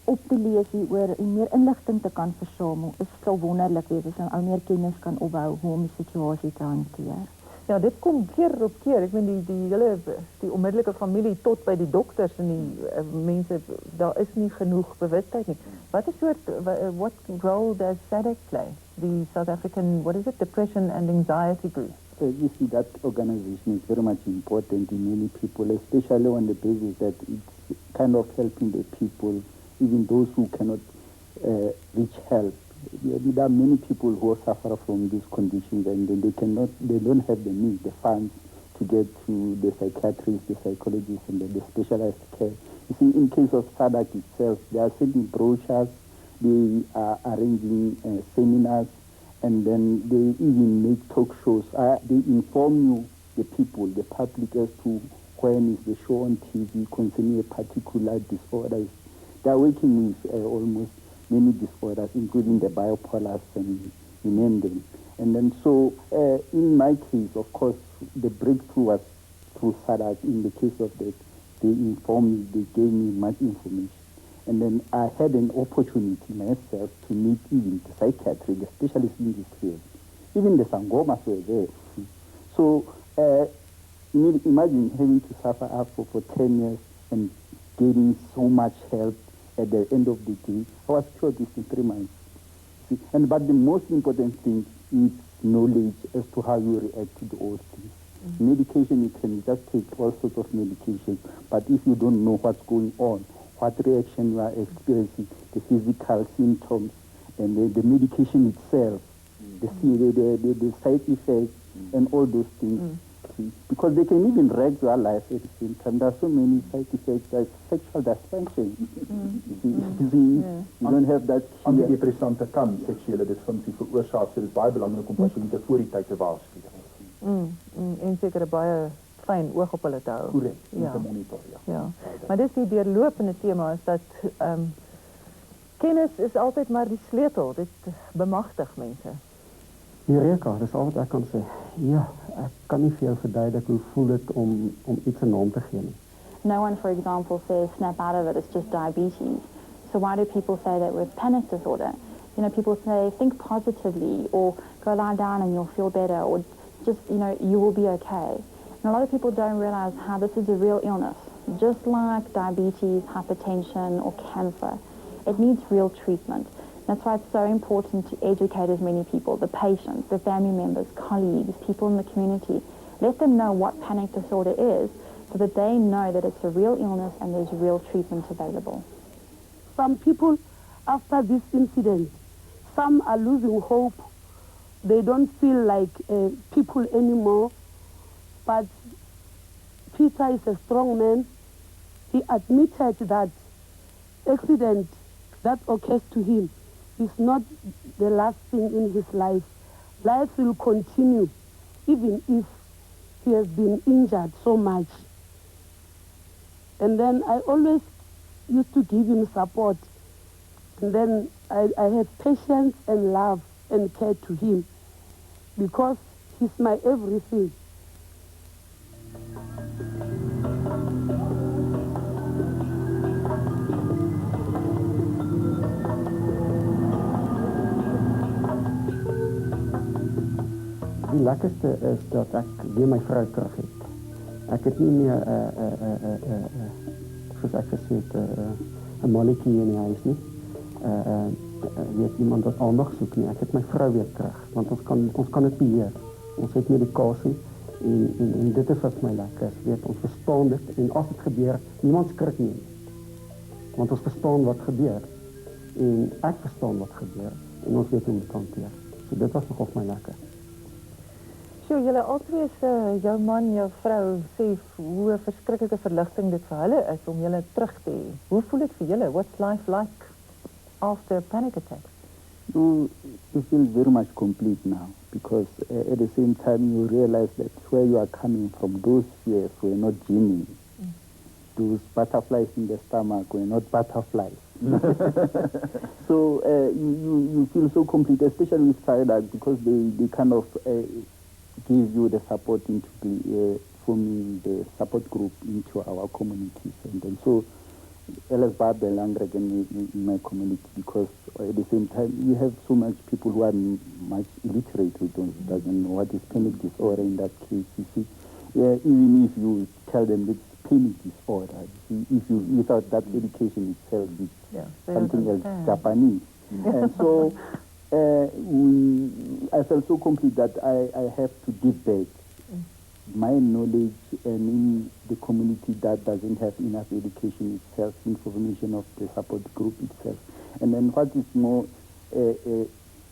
op te lees hieroor en meer inligting te kan versamel, sal wonderlik wees as ou meer kennis kan opbou hoe om die situasie te hanteer. Ja, dit kom keer op keer. Ek meen die onmiddellike familie tot by die dokters en die mense, daar is nie genoeg bewustheid nie. What role does SADC play? The South African, what is it, Depression and Anxiety Group? You see, that organization is very much important in many people, especially on the basis that it's kind of helping the people, even those who cannot reach help. There are many people who suffer from these conditions, and they don't have the means, the funds to get to the psychiatrists, the psychologists, and the specialized care. You see, in case of SADC itself, they are sending brochures, they are arranging seminars, and then they even make talk shows. They inform you, the people, the public, as to when is the show on TV concerning a particular disorder. They are working with almost many disorders, including the bipolars, and you name them. And then so, in my case, of course, the breakthrough was through SADC. In the case of that, they informed me, they gave me much information. And then I had an opportunity myself to meet even the psychiatry, the specialists in this field. Even the Sangomas were there. So imagine having to suffer after for 10 years and getting so much help at the end of the day. I was cured within 3 months. See? But the most important thing is knowledge as to how you react to all things. Medication, you can just take all sorts of medication, but if you don't know what's going on, what reaction you are experiencing, the physical symptoms, and the medication itself, the side effects, and all those things. Because they can even wreck your life at the same time. There are so many side effects like sexual dysfunction. You don't have that here. Antidepressante kan seksuele disfunksie veroorsaak, so dit is baie belangrik om pasiënte voor die tyd te waarsku. En seker baie fyn oog op hulle te hou. Korrek, te monitor, ja. Maar dis die deurlopende tema is dat kennis is altyd maar die sleutel. Dit bemagtig mense. Eureka, dat is al wat ek kan sê. Ja, ek kan nie veel verduidelik hoe voel dit om iets 'n naam te gee nie. No one, for example, says snap out of it, it's just diabetes. So why do people say that with panic disorder? You know, people say think positively or go lie down and you'll feel better or just, you know, you will be okay. And a lot of people don't realize how this is a real illness. Just like diabetes, hypertension or cancer, it needs real treatment. That's why it's so important to educate as many people, the patients, the family members, colleagues, people in the community. Let them know what panic disorder is so that they know that it's a real illness and there's real treatment available. Some people, after this incident, some are losing hope. They don't feel like people anymore. But Peter is a strong man. He admitted that accident that occurs to him is not the last thing in his life. Life will continue even if he has been injured so much. And then I always used to give him support. And then I had patience and love and care to him. because he's my everything. Die lekkerste is dat ek weer my vrou terug het. Ek het nie meer soos ek gesê het 'n mannetjie in die huis nie. Weet iemand wat aandag soek nie. Ek het my vrou weer terug want ons kan dit beheer. Ons het medikasie en dit is wat my lekker is. Weet ons verstaan dit en as dit gebeur, niemand skrik nie. Want ons verstaan wat gebeur en ek verstaan wat gebeur en ons weet hoe om dit te hanteer. So dit was nogal vir my lekker. So, julle albei is jou man, jou vrou sê hoe 'n verskriklike verligting dit vir hulle is om julle terug te hê. Hoe voel dit vir julle? What's life like after a panic attack? No, you feel very much complete now because at the same time you realize that where you are coming from, those fears were not genuine. Those butterflies in the stomach were not butterflies. So you feel so complete, especially with SIDAC because they kind of give you the support into forming the support group into our communities. And then so LS Babel in my community because at the same time you have so much people who are much illiterate who doesn't know what is panic disorder in that case. You see, even if you tell them it's panic disorder, if you without that education itself, it's something else Japanese. And so I felt so complete that I have to give back my knowledge and in the community that doesn't have enough education itself, information of the support group itself. And then what is more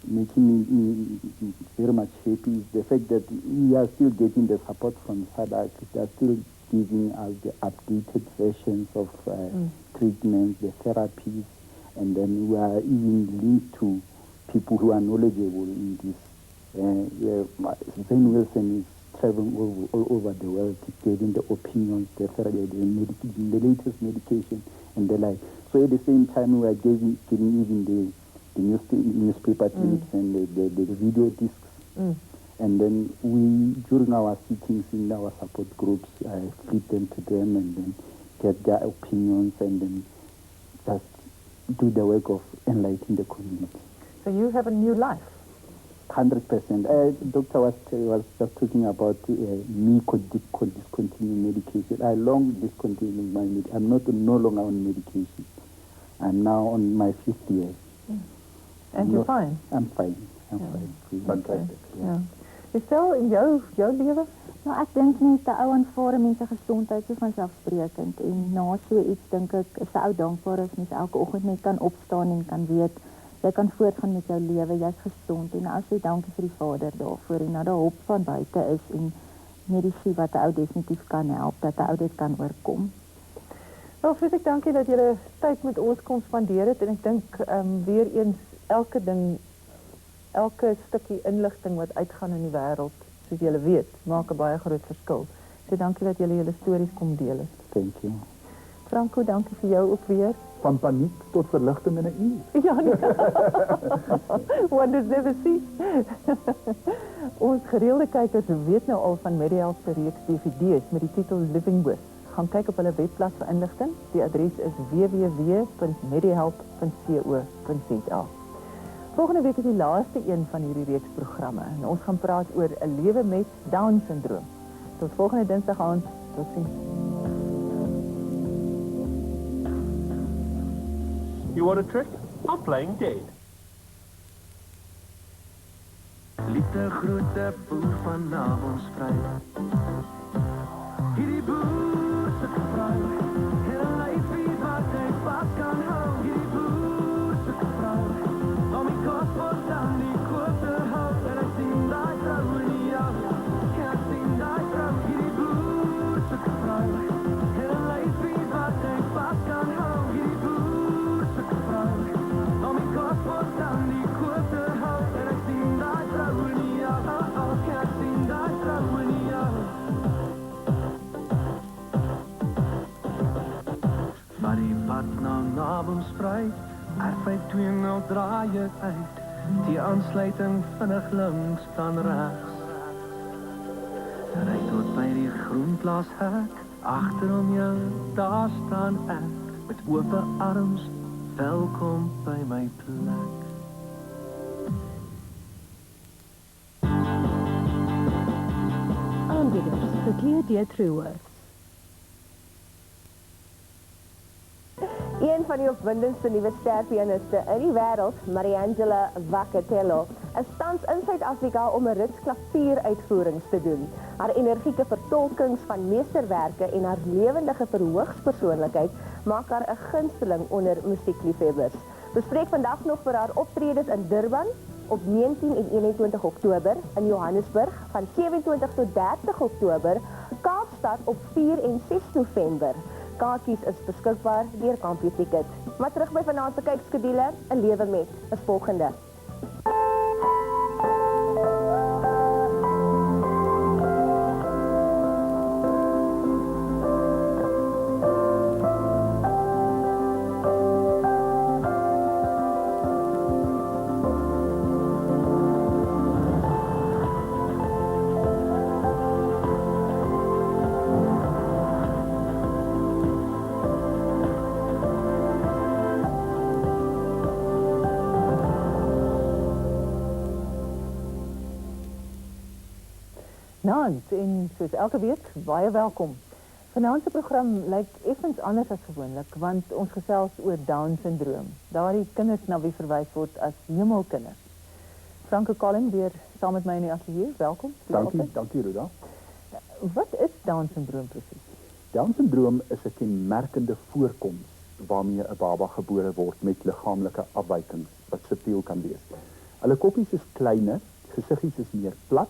making me very much happy is the fact that we are still getting the support from SADC. They are still giving us the updated versions of treatments, the therapies, and then we are even linked to people who are knowledgeable in this. Zane Wilson is traveling all over the world, getting the opinions, the latest medication, and the like. So at the same time, we are getting even the newspaper clips and the video discs. And then during our sittings in our support groups, I flip them to them and then get their opinions and then just do the work of enlightening the community. So you have a new life. 100%. Doctor was just talking about me could discontinue medication. I long discontinued my medication. I'm no longer on medication. I'm now on my 5th year. And you're fine? I'm fine. I'm fine. Fantastic. Ja. Stel in jou lewe? Nou, ek dink net 'n ou aanvaar mense gesondheid so vanselfsprekend en na so iets dink ek is 'n ou dankbaar as mens elke oggend net kan opstaan en kan weet jy kan voortgaan met jou lewe, jy's gesond en as jy dankie vir die Vader daarvoor en dat daar hulp van buite is en medisyne wat 'n ou definitief kan help dat 'n ou dit kan oorkom. Wel, vreeslik dankie dat julle tyd met ons kon spandeer het en ek dink weer eens elke stukkie inligting wat uitgaan in die wêreld, soos julle weet, maak 'n baie groot verskil. So dankie dat julle julle stories kom deel het. Thank you. Franco, dankie vir jou ook weer. Van paniek tot verligting in 'n uur. Ja, nee. Wonders never cease. Ons gereelde kykers weet nou al van MediHealth se reeks DVD's met die titel Living With. Gaan kyk op hulle webblad vir inligting. Die adres is www.medihealth.co.za. Volgende week is die laaste een van hierdie reeks programme en ons gaan praat oor 'n lewe met Down-sindroom. Tot volgende Dinsdag aand. Totsiens. You want a trick? I'm playing dead. Liefde groete boer vanavond vry. Hierdie boer se vrou, hele lyfie wat hy vas kan hou. Hierdie boer se vrou, om die kos voor dan die kote hou. En ek sien die vrou in die af, ek sien die vrou. Hierdie boer se vrou, hele lyfie wat hy vas kan hou. Hierdie boer se vrou, om die kos voor dan die kote hou. En ek sien die vrou in die af, ek sien die vrou in die af. Van die pad na Nabomspruit, R52 draai het uit. Die aansluiting vinnig links dan regs. Ry tot by die groenplashek. Agterom jou, daar staan ek. Met oop arms, welkom by my plek. Aanbieders, verkeer deur Truworths. Een van die opwindendste nuwe sterpianiste in die wêreld, Mariangela Vakatello, is tans in Suid-Afrika om 'n rits klavieruitvoerings te doen. Haar energieke vertolkings van meesterwerke en haar lewendige verhoogspersoonlikheid maak haar 'n gunsteling onder musiekliefhebbers. Bespreek vandag nog vir haar optredes in Durban op 19 en 21 Oktober, in Johannesburg van 27 tot 30 Oktober, Kaapstad op 4 en 6 November. Kaartjies is beskikbaar deur CompuTicket. Maar terug by vanaand se kykskedule, 'n lewe met is volgende. Naand en soos elke week, baie welkom. Vanaand se program lyk effens anders as gewoonlik, want ons gesels oor Down-syndroom. Daardie kinders na wie verwys word as hemelkinders. Franke Collin weer saam met my in die ateljee. Welkom. Dankie Ruda. Wat is Down-syndroom presies? Down-syndroom is 'n kenmerkende voorkoms waarmee 'n baba gebore word met liggaamlike afwykings wat subtiel kan wees. Hulle koppies is kleiner, gesiggies is meer plat.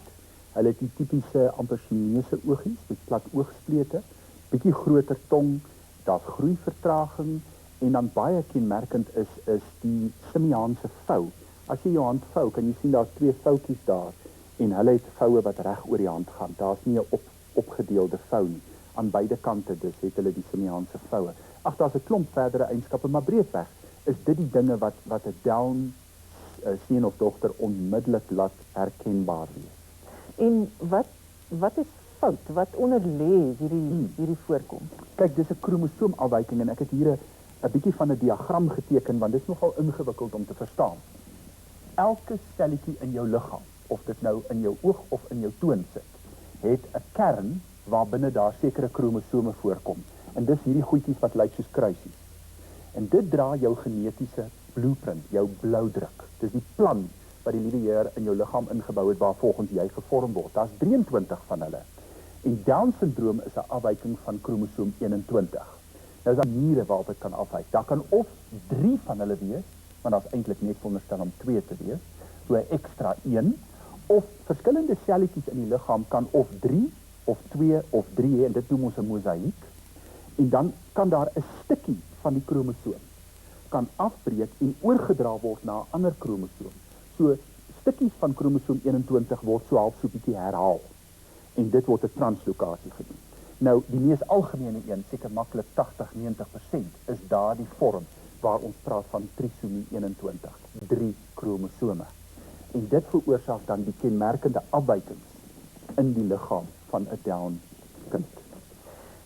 Hulle het die tipiese amper Chinese oogies met plat oogsplete, bietjie groter tong, daar's groeivertraging en dan baie kenmerkend is die simiaanse vou. As jy jou hand vou, kan jy sien daar's 2 voutjies daar en hulle het voue wat reg oor die hand gaan. Daar's nie 'n opgedeelde vou nie. Aan beide kante dus het hulle die simiaanse voue. Ag, daar's 'n klomp verdere eienskappe, maar breedweg is dit die dinge wat 'n Down seun of dogter onmiddellik laat herkenbaar wees. En wat is fout? Wat onderlê hierdie voorkoms? Kyk, dis 'n kromosoomafwyking en ek het hier 'n bietjie van 'n diagram geteken want dit is nogal ingewikkeld om te verstaan. Elke selletjie in jou liggaam, of dit nou in jou oog of in jou toon sit, het 'n kern waarbinne daar sekere kromosome voorkom. En dis hierdie goedjies wat lyk soos kruisies. En dit dra jou genetiese blueprint, jou bloudruk. Dis die plan wat die liewe Heer in jou liggaam ingebou het waar volgens jy gevorm word. Daar's 23 van hulle. En Down-syndroom is 'n afwyking van kromosoom 21. Nou is daar maniere waarop dit kan afwyk. Daar kan of 3 van hulle wees, want daar's eintlik net veronderstel om 2 te wees, so 'n ekstra 1, of verskillende selletjies in die liggaam kan of 3 of 2 of 3 hê en dit noem ons 'n mosaïek. En dan kan daar 'n stukkie van die kromosoom kan afbreek en oorgedra word na 'n ander kromosoom. So stukkies van kromosoom 21 word so half so bietjie herhaal. En dit word 'n translokasie genoem. Nou, die mees algemene een, seker maklik 80-90%, is daardie vorm waar ons praat van trisomie 21, 3 kromosome. En dit veroorsaak dan die kenmerkende afwykings in die liggaam van 'n Down kind.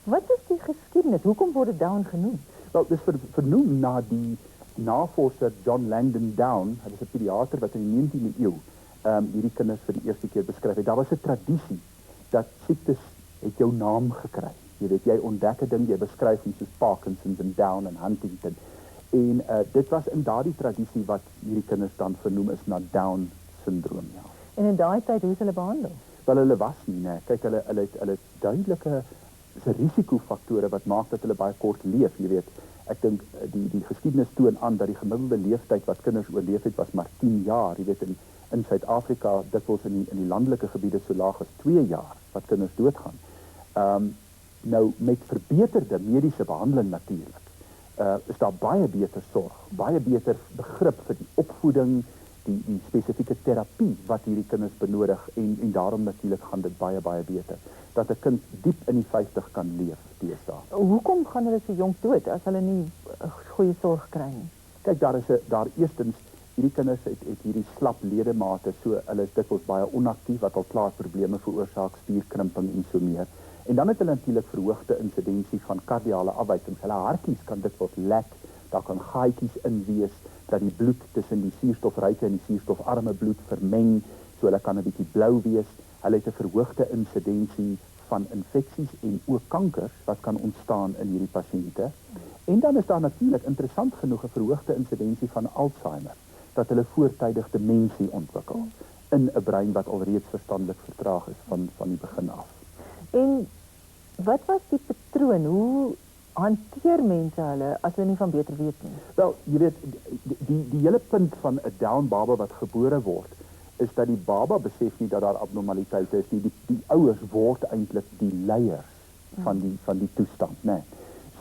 Wat is die geskiedenis? Hoekom word dit Down genoem? Wel, dis vernoem na die navorser John Langdon Down. Hy was 'n pediater wat in die 19de eeu hierdie kinders vir die eerste keer beskryf het. Daar was 'n tradisie dat siektes het jou naam gekry. Jy weet, jy ontdek 'n ding, jy beskryf hom soos Parkinson's en Down en Huntington. En dit was in daardie tradisie wat hierdie kinders dan vernoem is na Down-syndroom, ja. En in daai tyd, hoe is hulle behandel? Wel, hulle was nie, nee. Kyk, hulle het duidelike risikofaktore wat maak dat hulle baie kort leef, jy weet. Ek dink die geskiedenis toon aan dat die gemiddelde leeftyd wat kinders oorleef het was maar 10 jaar, jy weet, in Suid-Afrika dikwels in die landelike gebiede so laag as 2 jaar wat kinders doodgaan. Nou met verbeterde mediese behandeling natuurlik, is daar baie beter sorg, baie beter begrip vir die opvoeding, die spesifieke terapie wat hierdie kinders benodig en daarom natuurlik gaan dit baie beter. Dat 'n kind diep in die 50 kan leef deesdae. Hoekom gaan hulle so jonk dood as hulle nie goeie sorg kry nie? Kyk, daar eerstens hierdie kinders het hierdie slap ledemate, so hulle is dikwels baie onaktief wat al klaar probleme veroorsaak, spierkrimping en so meer. En dan het hulle natuurlik verhoogde insidensie van kardiale afwykings. Hulle hartjies kan dikwels lek, daar kan gaatjies in wees, dat die bloed tussen die suurstofryke en die suurstofarme bloed vermeng, so hulle kan 'n bietjie blou wees. Hulle het 'n verhoogde insidensie van infeksies en ook kankers wat kan ontstaan in hierdie pasiënte. En dan is daar natuurlik interessant genoeg 'n verhoogde insidensie van Alzheimer, dat hulle voortydig demensie ontwikkel in 'n brein wat alreeds verstandelik vertraag is van die begin af. En wat was die patroon? Hoe hanteer mense hulle as hulle nie van beter weet nie? Wel, jy weet, die hele punt van 'n Down baba wat gebore word, is dat die baba besef nie dat daar abnormaliteite is nie. Die ouers word eintlik die leiers van die toestand, né?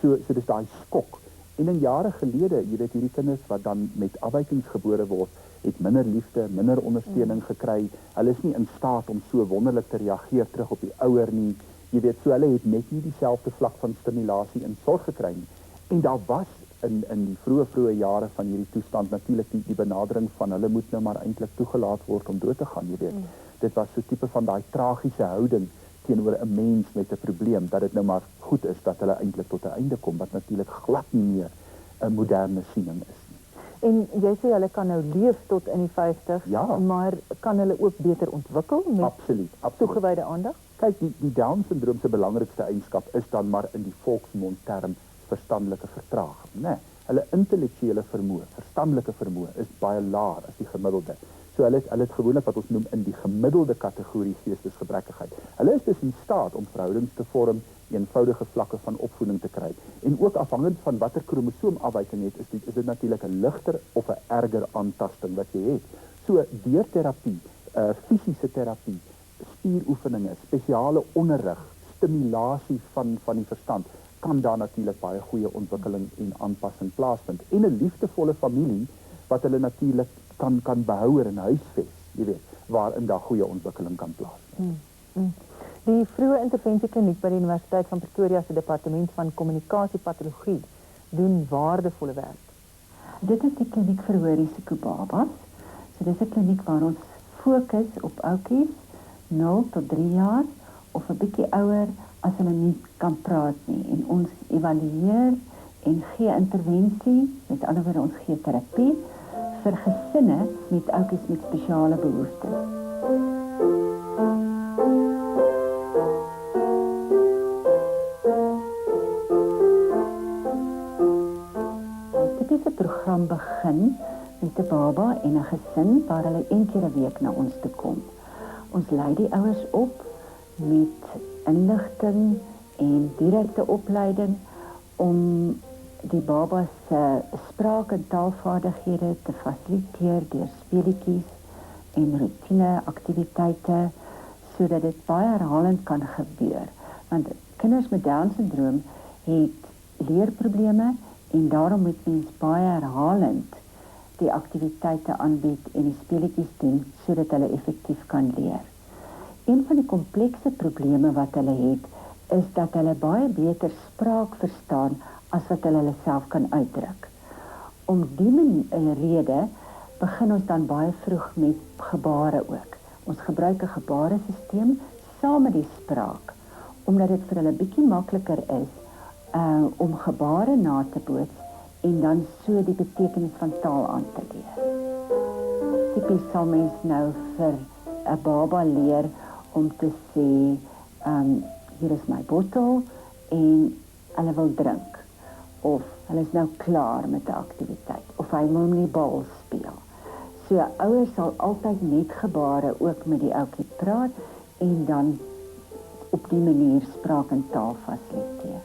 So dis daai skok. En in jare gelede, jy weet, hierdie kinders wat dan met afwykings gebore word, het minder liefde, minder ondersteuning gekry. Hulle is nie in staat om so wonderlik te reageer terug op die ouer nie. Jy weet, so hulle het net nie dieselfde vlak van stimulasie en sorg gekry nie. En daar was in die vroeë jare van hierdie toestand natuurlik die benadering van hulle moet nou maar eintlik toegelaat word om dood te gaan, jy weet. Dit was so tipe van daai tragiese houding teenoor 'n mens met 'n probleem, dat dit nou maar goed is dat hulle eintlik tot 'n einde kom, wat natuurlik glad nie meer 'n moderne siening is nie. En jy sê hulle kan nou leef tot in die 50, ja, maar kan hulle ook beter ontwikkel met absoluut toegewyde aandag? Kyk, die Down-sindroom se belangrikste eienskap is dan maar in die volksmondterm verstandelike vertraging, né? Hulle intellektuele vermoë, verstandelike vermoë is baie laer as die gemiddelde. So hulle het gewoonlik wat ons noem in die gemiddelde kategorie geestesgebrekkigheid. Hulle is dus in staat om verhoudings te vorm, eenvoudige vlakke van opvoeding te kry. En ook afhangend van watter kromosoomafwyking het, is dit natuurlik 'n ligter of 'n erger aantasting wat jy het. So deur terapie, fisiese terapie, spieroefeninge, spesiale onderrig, stimulasie van die verstand, kan daar natuurlik baie goeie ontwikkeling en aanpassing plaasvind. En 'n liefdevolle familie wat hulle natuurlik kan behou en huisves, jy weet, waarin daar goeie ontwikkeling kan plaasvind. Die vroeë intervensiekliniek by die Universiteit van Pretoria se departement van kommunikasiepatologie doen waardevolle werk. Dit is die kliniek vir hoë risiko babas. So dis 'n kliniek waar ons fokus op ouetjies 0 tot 3 jaar of 'n bietjie ouer as hulle nie kan praat nie. En ons evalueer en gee intervensie, met ander woorde ons gee terapie vir gesinne met ouetjies met spesiale behoeftes. Dit program begin met 'n baba en 'n gesin waar hulle 1 keer 'n week na ons toe kom. Ons lei die ouers op met inligting en direkte opleiding om die baba se spraak- en taalvaardighede te fasiliteer deur speletjies en roetineaktiwiteite sodat dit baie herhalend kan gebeur. Want kinders met Down-sindroom het leerprobleme en daarom moet mens baie herhalend die aktiwiteite aanbied en die speletjies doen sodat hulle effektief kan leer. Een van die komplekse probleme wat hulle het, is dat hulle baie beter spraak verstaan as wat hulle self kan uitdruk. Om die rede begin ons dan baie vroeg met gebare ook. Ons gebruik 'n gebaresisteem saam met die spraak, omdat dit vir hulle bietjie makliker is om gebare na te boots en dan so die betekenis van taal aan te leer. Tipies sal mens nou vir 'n baba leer om te sê, hier is my bottel en hulle wil drink. Of hulle is nou klaar met 'n aktiwiteit. Of hy wil nie bal speel. So ouers sal altyd met gebare ook met die ouetjie praat en dan op die manier spraak en taal fasiliteer.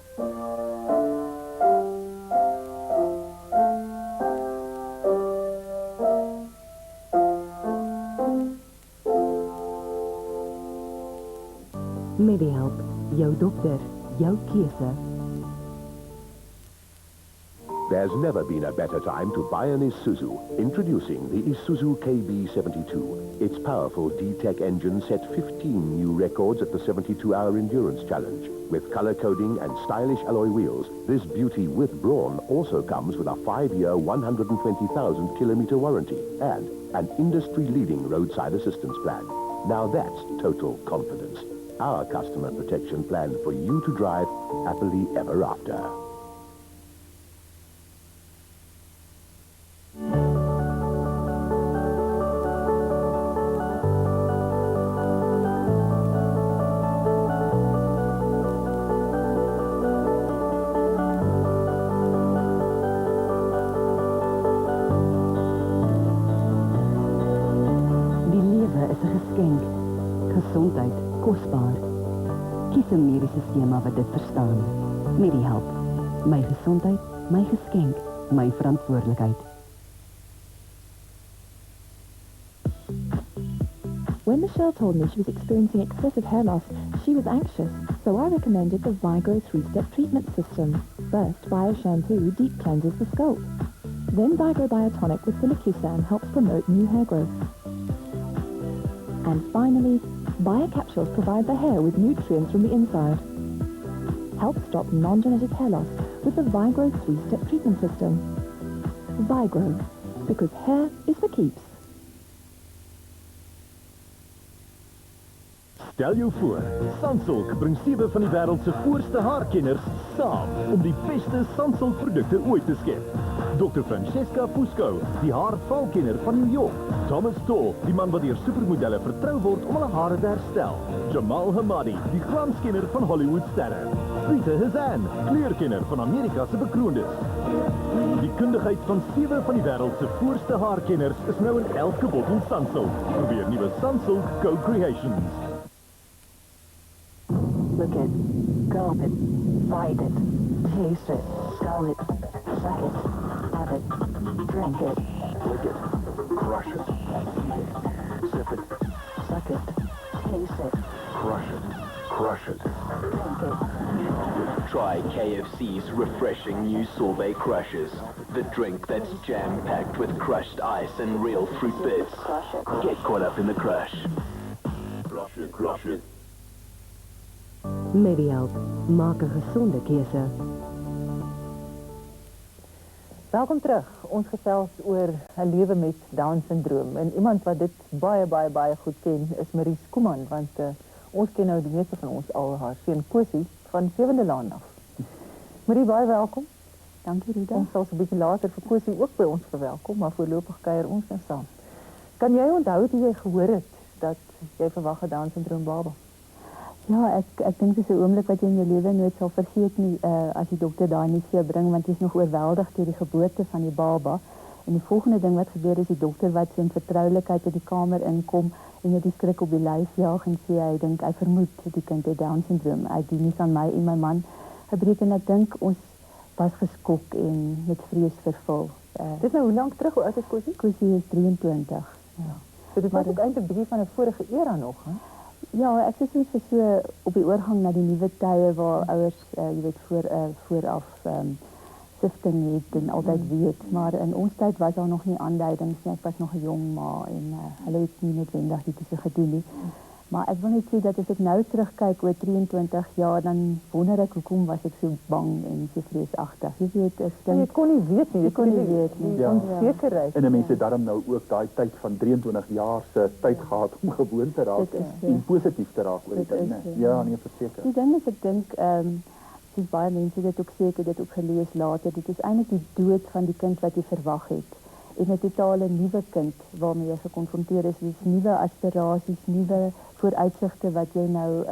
MediHelp, jou dokter, jou keuse. There's never been a better time to buy an Isuzu. Introducing the Isuzu KB72. Its powerful D-Tech engine set 15 new records at the 72-hour endurance challenge. With color coding and stylish alloy wheels, this beauty with brawn also comes with a 5-year, 120,000-kilometer warranty and an industry-leading roadside assistance plan. Now that's total confidence. Our customer protection plan for you to drive happily ever after. Die lewe is 'n geskenk. Gesondheid kosbaar. Kies 'n mediese skema wat dit verstaan. Met die help. My gesondheid, my geskenk, my verantwoordelikheid. When Michelle told me she was experiencing excessive hair loss, she was anxious, so I recommended the Vigro 3-step treatment system. First, Bio Shampoo deep cleanses the scalp. Then Vigro Biotonic with Silicusan helps promote new hair growth. And finally, Bio Capsules provide the hair with nutrients from the inside. Help stop non-genetic hair loss with the Vigro 3-step treatment system. Vigro, because hair is for keeps. Stel jou voor, Sunsilk bring 7 van die wêreld se voorste haarkenners saam om die beste Sunsilk-produkte ooit te skep. Dr. Francesca Fusco, die haarvalkenner van New York. Thomas Toll, die man wat deur supermodelle vertrou word om hulle hare te herstel. Jamal Hamadi, die glanskenner van Hollywood-sterre. Peter Hazan, kleurkenner van Amerika se bekroondes. Die kundigheid van 7 van die wêreld se voorste haarkenners is nou in elke bottel Sunsilk. Probeer nuwe Sunsilk Co-Creations. Look it, gulp it, bite it, taste it, smell it, suck it, have it, drink it. Lick it, crush it, sip it, Suck it, taste it, crush it, crush it. drink it. Try KFC's refreshing new sorbet crushers. The drink that's jam-packed with crushed ice and real fruit bits. Get caught up in the crush. Crush it, crush it. Met die help, maak 'n gesonde keuse. Welkom terug. Ons gesels oor 'n lewe met Down-sindroom. En iemand wat dit baie goed ken is Marie Skuman, want ons ken nou die meeste van ons al haar seun Kosie van 7de Laan af. Marie, baie welkom. Dankie Rita. Ons sal so 'n bietjie later vir Kosie ook by ons verwelkom, maar voorlopig kuier ons nou saam. Kan jy onthou toe jy gehoor het dat jy verwag 'n Down-sindroom baba? Ja, ek dink dis 'n oomblik wat jy in jou lewe nooit sal vergeet nie, as die dokter daai nuus vir jou bring, want jy is nog oorweldig deur die geboorte van die baba. En die volgende ding wat gebeur is die dokter wat so in vertroulikheid in die kamer inkom en jy die skrik op die lyf jaag en sê hy dink hy vermoed die kind het Down-sindroom. Hy het die nuus aan my en my man gebreek en ek dink ons was geskok en met vrees vervul. Dit nou hoe lank terug, hoe oud is Kosie? Kosie is 23. Ja. So dit was ook eintlik bietjie van 'n vorige era nog, hè? Ja, ek is soos so op die oorgang na die nuwe tye waar ouers, jy weet, vooraf sifting het en altyd weet, maar in ons tyd was daar nog nie aanduidings nie. Ek was nog 'n jong ma en hulle het nie noodwendig dit so gedoen nie. Maar ek wil net sê dat as ek nou terugkyk oor 23 jaar, dan wonder ek hoekom was ek so bang en so vreesagtig. Jy weet, ek dink jy kon nie weet nie, jy kon nie weet nie. Ja. Onsekerheid. En 'n mens het daarom nou ook daai tyd van 23 jaar se tyd gehad om gewoon te raak en positief te raak oor die ding, né? Ja, nee, verseker. Die ding is, ek dink, soos baie mense dit ook sê, ek het dit ook gelees later, dit is eintlik die dood van die kind wat jy verwag het. En 'n totale nuwe kind waarmee jy gekonfronteer is, dus nuwe aspirasies, nuwe vooruitsigte wat jy nou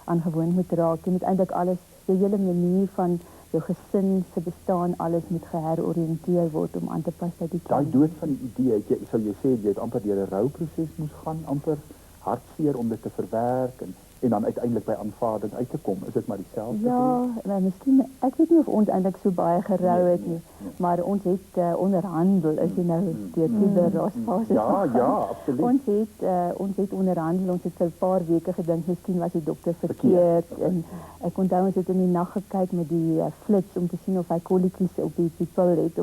aan gewoond moet raak. Jy moet eintlik alles, jou hele manier van jou gesin se bestaan, alles moet geheroriënteer word om aan te pas by die kind. Daai dood van die idee, sou jy sê jy het amper deur 'n rouproses moes gaan, amper hartseer om dit te verwerk en dan uiteindelik by aanvaarding uit te kom. Is dit maar dieselfde? Ja, maar miskien, ek weet nie of ons eintlik so baie gerou het nie, maar ons het onderhandel, is jy nou deur die rasfase. Ja, absoluut. Ons het onderhandel, ons het vir 'n paar weke gedink, miskien was die dokter verkeerd, en ek onthou ons het in die nag gekyk met die flits om te sien of hy kolletjies op die pupil het,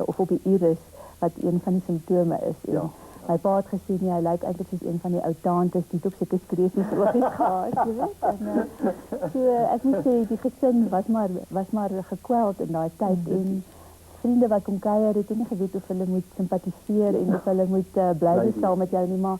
of op die iris, wat een van die simptome is. Ja. My pa het gesê nie, hy lyk eintlik soos een van die ou tantes die ook sulke streepies oogies gehad, jy weet. En so ek moet sê die gesin was maar gekweld in daai tyd en vriende wat kom kuier het nie geweet of hulle moet simpatiseer en of hulle moet bly saam met jou nie, maar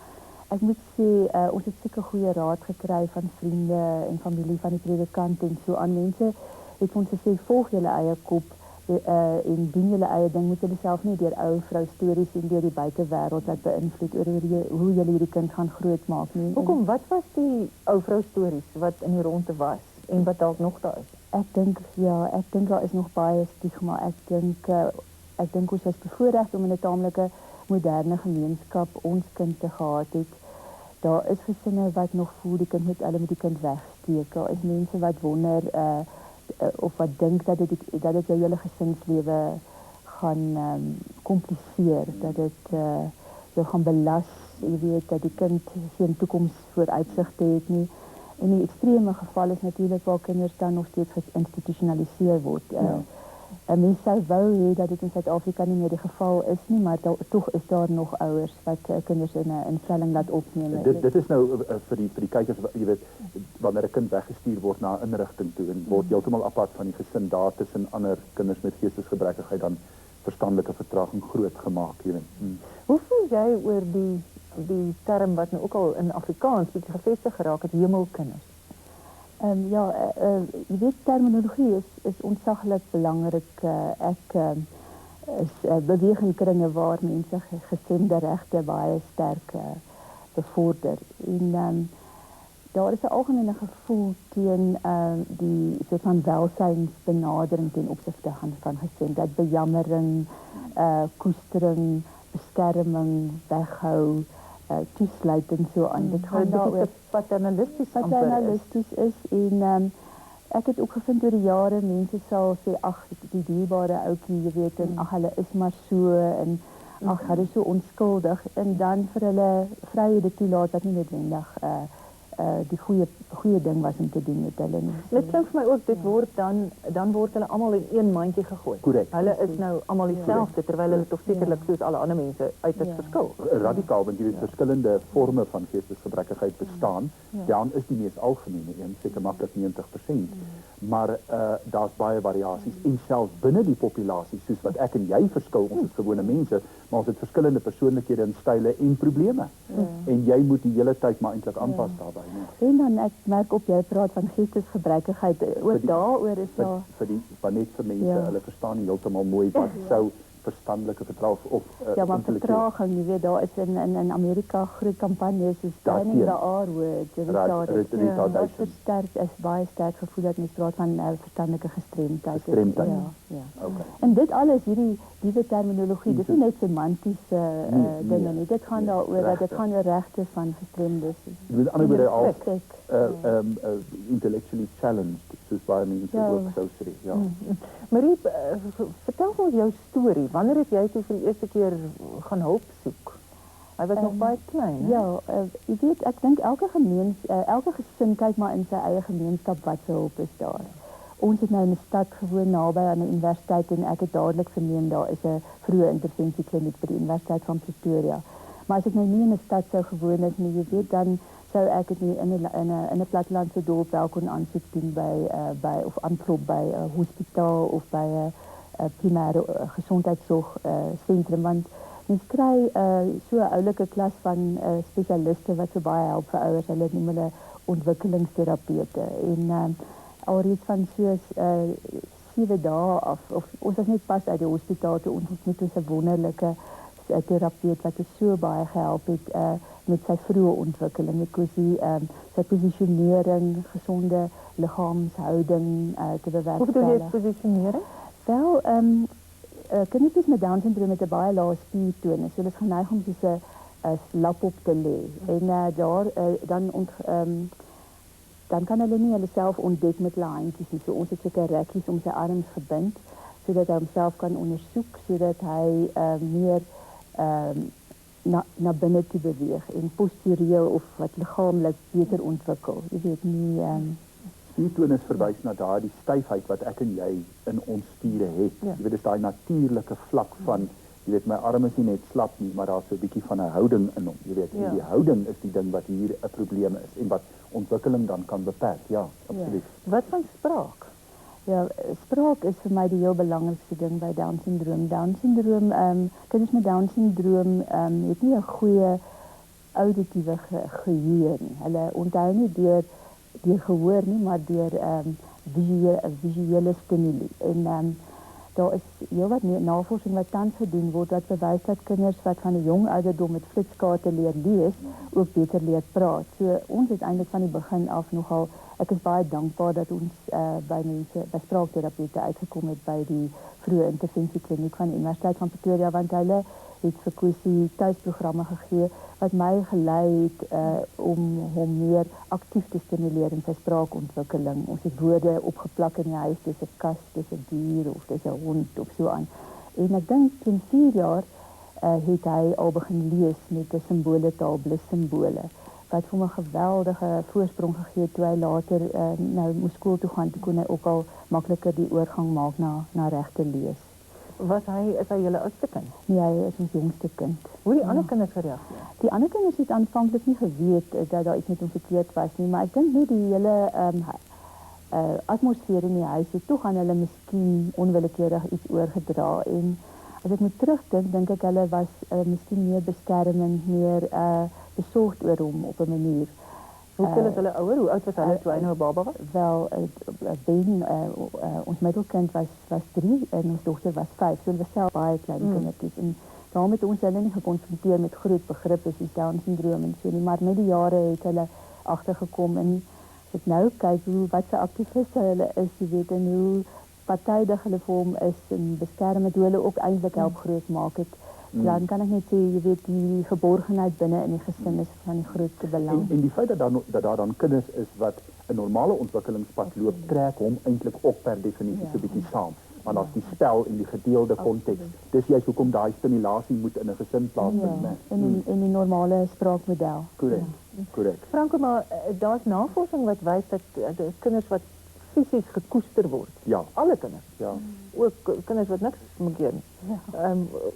ek moet sê ons het sulke goeie raad gekry van vriende en familie van die predikant en so aan mense het ons gesê volg julle eie kop en doen julle eie ding, moet julle self nie deur ou vrou stories en deur die buitewêreld wat beïnvloed oor hoe julle hierdie kind gaan grootmaak nie. Hoekom, wat was die ou vrou stories wat in die ronde was en wat dalk nog daar is? Ek dink daar is nog baie stigma. Ek dink ons is bevoorreg om in 'n taamlike moderne gemeenskap ons kind te gehad het. Daar is gesinne wat nog voel die kind moet hulle met die kind wegsteek. Daar is mense wat wonder of wat dink dat dit jou hele gesinslewe gaan kompliseer, dat dit jou gaan belas, jy weet dat die kind geen toekoms vooruitsigte het nie. In die extreme geval is natuurlijk waar kinders dan nog steeds geïnstitutionaliseerd wordt. Mens zou wou hê dat dit in Suid-Afrika nie meer die geval is nie, maar toch is daar nog ouders wat kinders in 'n instelling laat opneem. Dit is nou vir die kykers, jy weet, wanneer 'n kind weggestuur word na 'n inrigting toe en word heeltemal apart van die gesin daar tussen ander kinders met geestesgebrekkigheid dan verstandelike vertraging groot gemaak, jy weet. Hoe voel jy oor die term wat nou ook al in Afrikaans bietjie gevestig geraak het, hemelkinders? Je weet, terminologie is ontzaglijk belangrijk. Is beweeg in kringen waar mensen gezinde rechten baie sterk bevorder. En daar is een algemene gevoel tegen die soort van welzijnsbenadering ten opzichte van gezindheid. Bejammering, koestering, bescherming, weghou, toesluiting so aan. Dit gaan daaroor paternalistisch is en ek het ook gevind oor die jare mense sal sê ag die dierbare ouetjie jy weet en ag hulle is maar so en ag hulle is so onskuldig en dan vir hulle vryhede toelaat wat nie noodwendig die goeie ding was om te doen met hulle nie. Dit klink vir my ook dit word dan word hulle almal in een mandjie gegooi. Correct. Hulle is nou almal dieselfde terwyl hulle tog sekerlik soos alle ander mense uiters verskil. Radikaal, want jy weet verskillende vorme van geestesgebrekkigheid bestaan. Dan is die mees algemene een seker maklik 90%. Maar daar's baie variasies en selfs binne die populasie soos wat ek en jy verskil, ons is gewone mense, maar ons het verskillende persoonlikhede en style en probleme. En jy moet die hele tyd maar eintlik aanpas daarbij. En dan ek merk op jy praat van geestesgebrekkigheid, ook daaroor is daar vir net vir mense, hulle verstaan nie heeltemal mooi wat sou verstandelike vertraag of ja, maar vertraging, jy weet, daar is in Amerika groot kampanjes, is banning the R-word, dat is baie sterk gevoel dat mens praat van verstandelike gestremdheid. En dit alles, hierdie terminologie, dit is nie net semantiese dinge nie, dit gaan daaroor dat dit gaan oor regte van gestremdes. Jy weet, ander woorde al intellectually challenged, soos baie mense ook sou sê. Marie, vertel ons jou storie. Wanneer het jy toe vir die eerste keer gaan hulp soek? Hy was nog baie klein, hè? Ja, jy weet, ek dink elke gesin kyk maar in sy eie gemeenskap wat se hulp is daar. Ons het nou in 'n stad gewoon naby aan 'n universiteit en ek het dadelik verneem daar is 'n vroeë intervensiekliniek by die Universiteit van Pretoria. Maar as ek nou nie in 'n stad sou gewoon het nie, jy weet, dan sou ek het nie in 'n plattelandse dorp wel kon aansoek doen by of aanklop by 'n hospitaal of by 'n primêre gesondheidsorg sentrum, want mens kry so 'n oulike klas van spesialiste wat so baie help vir ouers. Hulle noem hulle ontwikkelingsterapeute en alreeds van soos 7 dae af, of ons was net pas uit die hospitaal toe ons met 'n wonderlike terapeut wat ons so baie gehelp het met sy vroeë ontwikkeling, sy posisionering, gesonde liggaamshouding te bewerkstellig. Hoe bedoel jy posisionering? Wel, kindertjies met Down syndroom het 'n baie lae spiertonus, so hulle is geneig om soos 'n lap op te lê. En dan kan hulle nie hulle self ontdek met hulle handjies nie. So ons het seker rekkies om sy arms gebind, sodat hy homself kan ondersoek, sodat hy meer na binne toe beweeg en postureel of wat liggaamlik beter ontwikkel. Jy weet nie spiertonus verwys na daardie styfheid wat ek en jy in ons spiere het. Jy weet, dis daai natuurlike vlak van Jy weet, my arm is nie net slap nie, maar daar's so 'n bietjie van 'n houding in hom. Jy weet, en die houding is die ding wat hier 'n probleem is en wat ontwikkeling dan kan beperk. Ja, absoluut. Wat van spraak? Ja, spraak is vir my die heel belangrikste ding by Down-sindroom. Down-sindroom, kinders met Down-sindroom het nie 'n goeie auditiewe gehoor nie. Hulle onthou nie deur gehoor nie, maar deur visuele stimuli. En daar is heel wat navorsing wat tans gedoen word wat bewys dat kinders wat van 'n jong ouderdom met flitskaarte leer lees, ook beter leer praat. So ons het eintlik van die begin af nogal, ek is baie dankbaar dat ons by spraakterapeute uitgekom het by die vroeë intervensiekliniek van die Universiteit van Pretoria, want hulle het vir Kosie tuisprogramme gegee wat my gelei het om hom meer aktief te stimuleer in sy spraakontwikkeling. Ons het woorde opgeplak in die huis, dis 'n kas, dis 'n dier of dis 'n hond of so aan. En ek dink teen 4 jaar het hy al begin lees met 'n simboletaal, simbole, wat vir hom 'n geweldige voorsprong gegee het toe hy later nou moes skool toe gaan, toe kon hy ook al makliker die oorgang maak na regte lees. Is hy julle oudste kind? Nee, hy is ons jongste kind. Hoe die ander kinders gereageer? Die ander kinders het aanvanklik nie geweet dat daar iets met hom verkeerd was nie, maar ek dink net die hele atmosfeer in die huis het tog aan hulle miskien onwillekeurig iets oorgedra. En as ek moet terugdink, dink ek hulle was miskien meer beskermend, meer besorgd oor hom op 'n manier. Hoeveel is hulle ouer? Hoe oud was hulle toe hy nou 'n baba was? Wel, Ben, ons middelkind was 3 en ons dogter was 5. So hulle was self baie klein kindertjies. En daarom het ons hulle nie gekonfronteer met groot begrippe soos Down-sindroom en so nie, maar met die jare het hulle agtergekom. En as ek nou kyk wat se aktiviste hulle is, jy weet, en hoe partydig hulle vir hom is en beskermend, hoe hulle ook eintlik help groot maak het. Dan kan ek net sê, jy weet, die geborgenheid binne in die gesin is van die grootste belang. En die feit dat daar dan kinders is wat 'n normale ontwikkelingspad loop, trek hom eintlik ook per definisie so 'n bietjie saam. Want as die spel en die gedeelde konteks, dis juist hoekom daai stimulasie moet in 'n gesin plaasvind, né? In die normale spraakmodel. Korrek. Franco, maar daar's navorsing wat wys dat kinders wat fisies gekoester word. Ja. Alle kinders. Ja. Ook kinders wat niks maak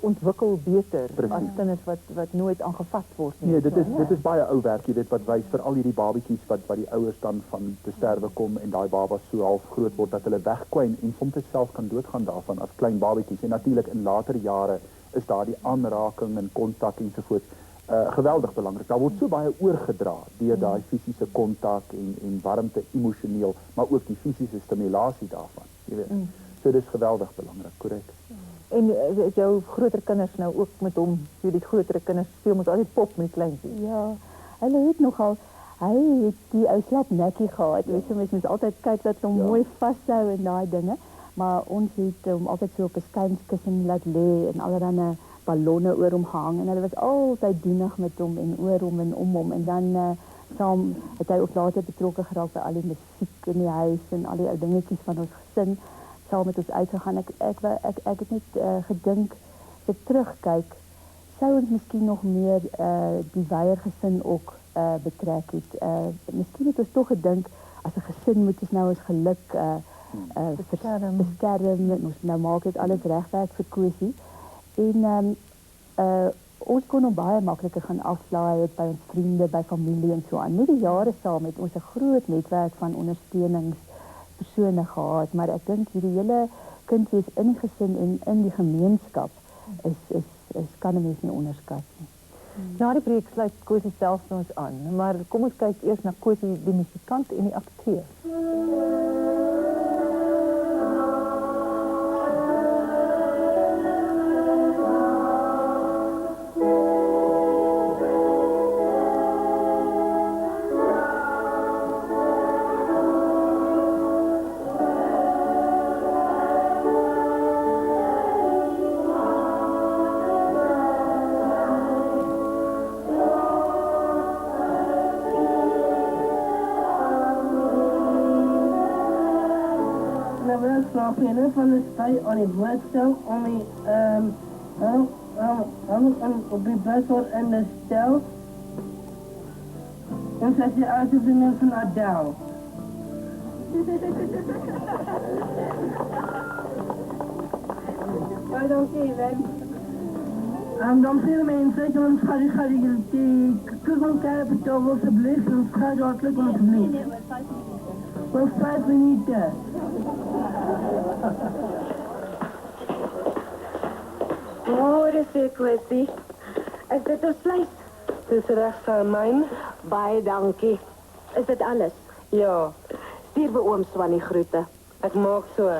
ontwikkel beter as kinders wat nooit aangevat word nie. Nee, dit is baie ou werk, jy weet, wat wys vir al hierdie babatjies wat die ouers dan van te sterwe kom en daai babas so half groot word dat hulle wegkwyn en soms self kan doodgaan daarvan as klein babatjies. En natuurlik in later jare is daar die aanraking en kontak ensovoorts geweldig belangrik. Daar word so baie oorgedra deur daai fisiese kontak en warmte emosioneel, maar ook die fisiese stimulasie daarvan, jy weet. So dis geweldig belangrik, korrek. En jou groter kinders nou ook met hom, so die groter kinders speel met al die pop met die kleintjies. Ja, hulle het nogal, hy het die ou slapnekkie gehad. Weet jy, mens moet altyd kyk dat hom mooi vashou en daai dinge, maar ons het hom altyd so op 'n skuinskussing laat lê en allerlei ballonne oor hom gehang en hulle was altyd dienig met hom en oor hom en om hom en dan saam het hy ook later betrokke geraak by al die musiek in die huis en al die ou dingetjies van ons gesin saam met ons uitgegaan. Ek het net gedink, as ek terugkyk, sou ons miskien nog meer die Weier gesin ook betrek het. Miskien het ons tog gedink, as 'n gesin moet ons nou ons geluk beskerm en ons nou maak dit alles regwerk vir Kosie. En ons kon hom baie makliker gaan aflaai het by ons vriende, by familie en so aan. Met die jare saam het ons 'n groot netwerk van ondersteuningspersone gehad, maar ek dink hierdie hele kindwees in die gesin en in die gemeenskap kan 'n mens nie onderskat nie. Na die breek sluit Kosie self vir ons aan, maar kom ons kyk eers na Kosie die musikant en die akteur. Van de stij aan het woordstel om die op die buiswoord en de stel. En zet je uit de vriendin van Adele. I don't even. En dan veel mensen, dan ga je die kuchen kijken, dat was het licht, dan ga je hartelijk om het niet. Wel 5 minuten. Oh, dis 'n kwessie. Is dit ons vleis? Dis reg van myn. Baie dankie. Is dit alles? Ja, Stuur vir oom Swannie groete. ek maak so.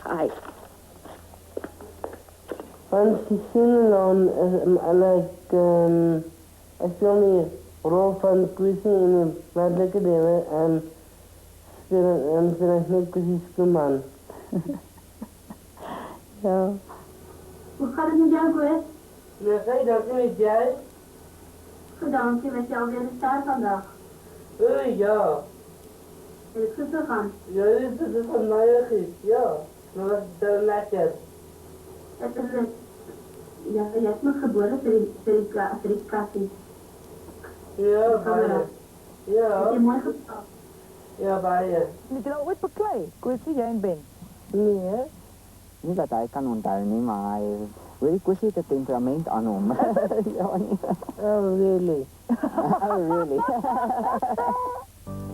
Hi. Want die zin dan ik speel die rol van Quizzy in een werkelijke delen en speel ik net Quizzy's man. Ja. Hoe gaat het met jou, Chris? Ja, ga je dat niet met jij? Goed, dankie. Met jou weer de start vandaag. Ja. Is het goed gegaan? Ja, dit is van mij is. Ja, maar wat dan lekker. Het is ja, jy is nog geboren vir die kassie. Ja, baie. Ja. Het jy mooi gepakt? Ja, baie. Het jy nou ooit beklei? Kwessie jy en Ben? Nee. Nie dat hy kan onthou nie, maar hy weet die Kwessie het 'n temperament aan hom. Ja, nee. Oh, really? Oh, really?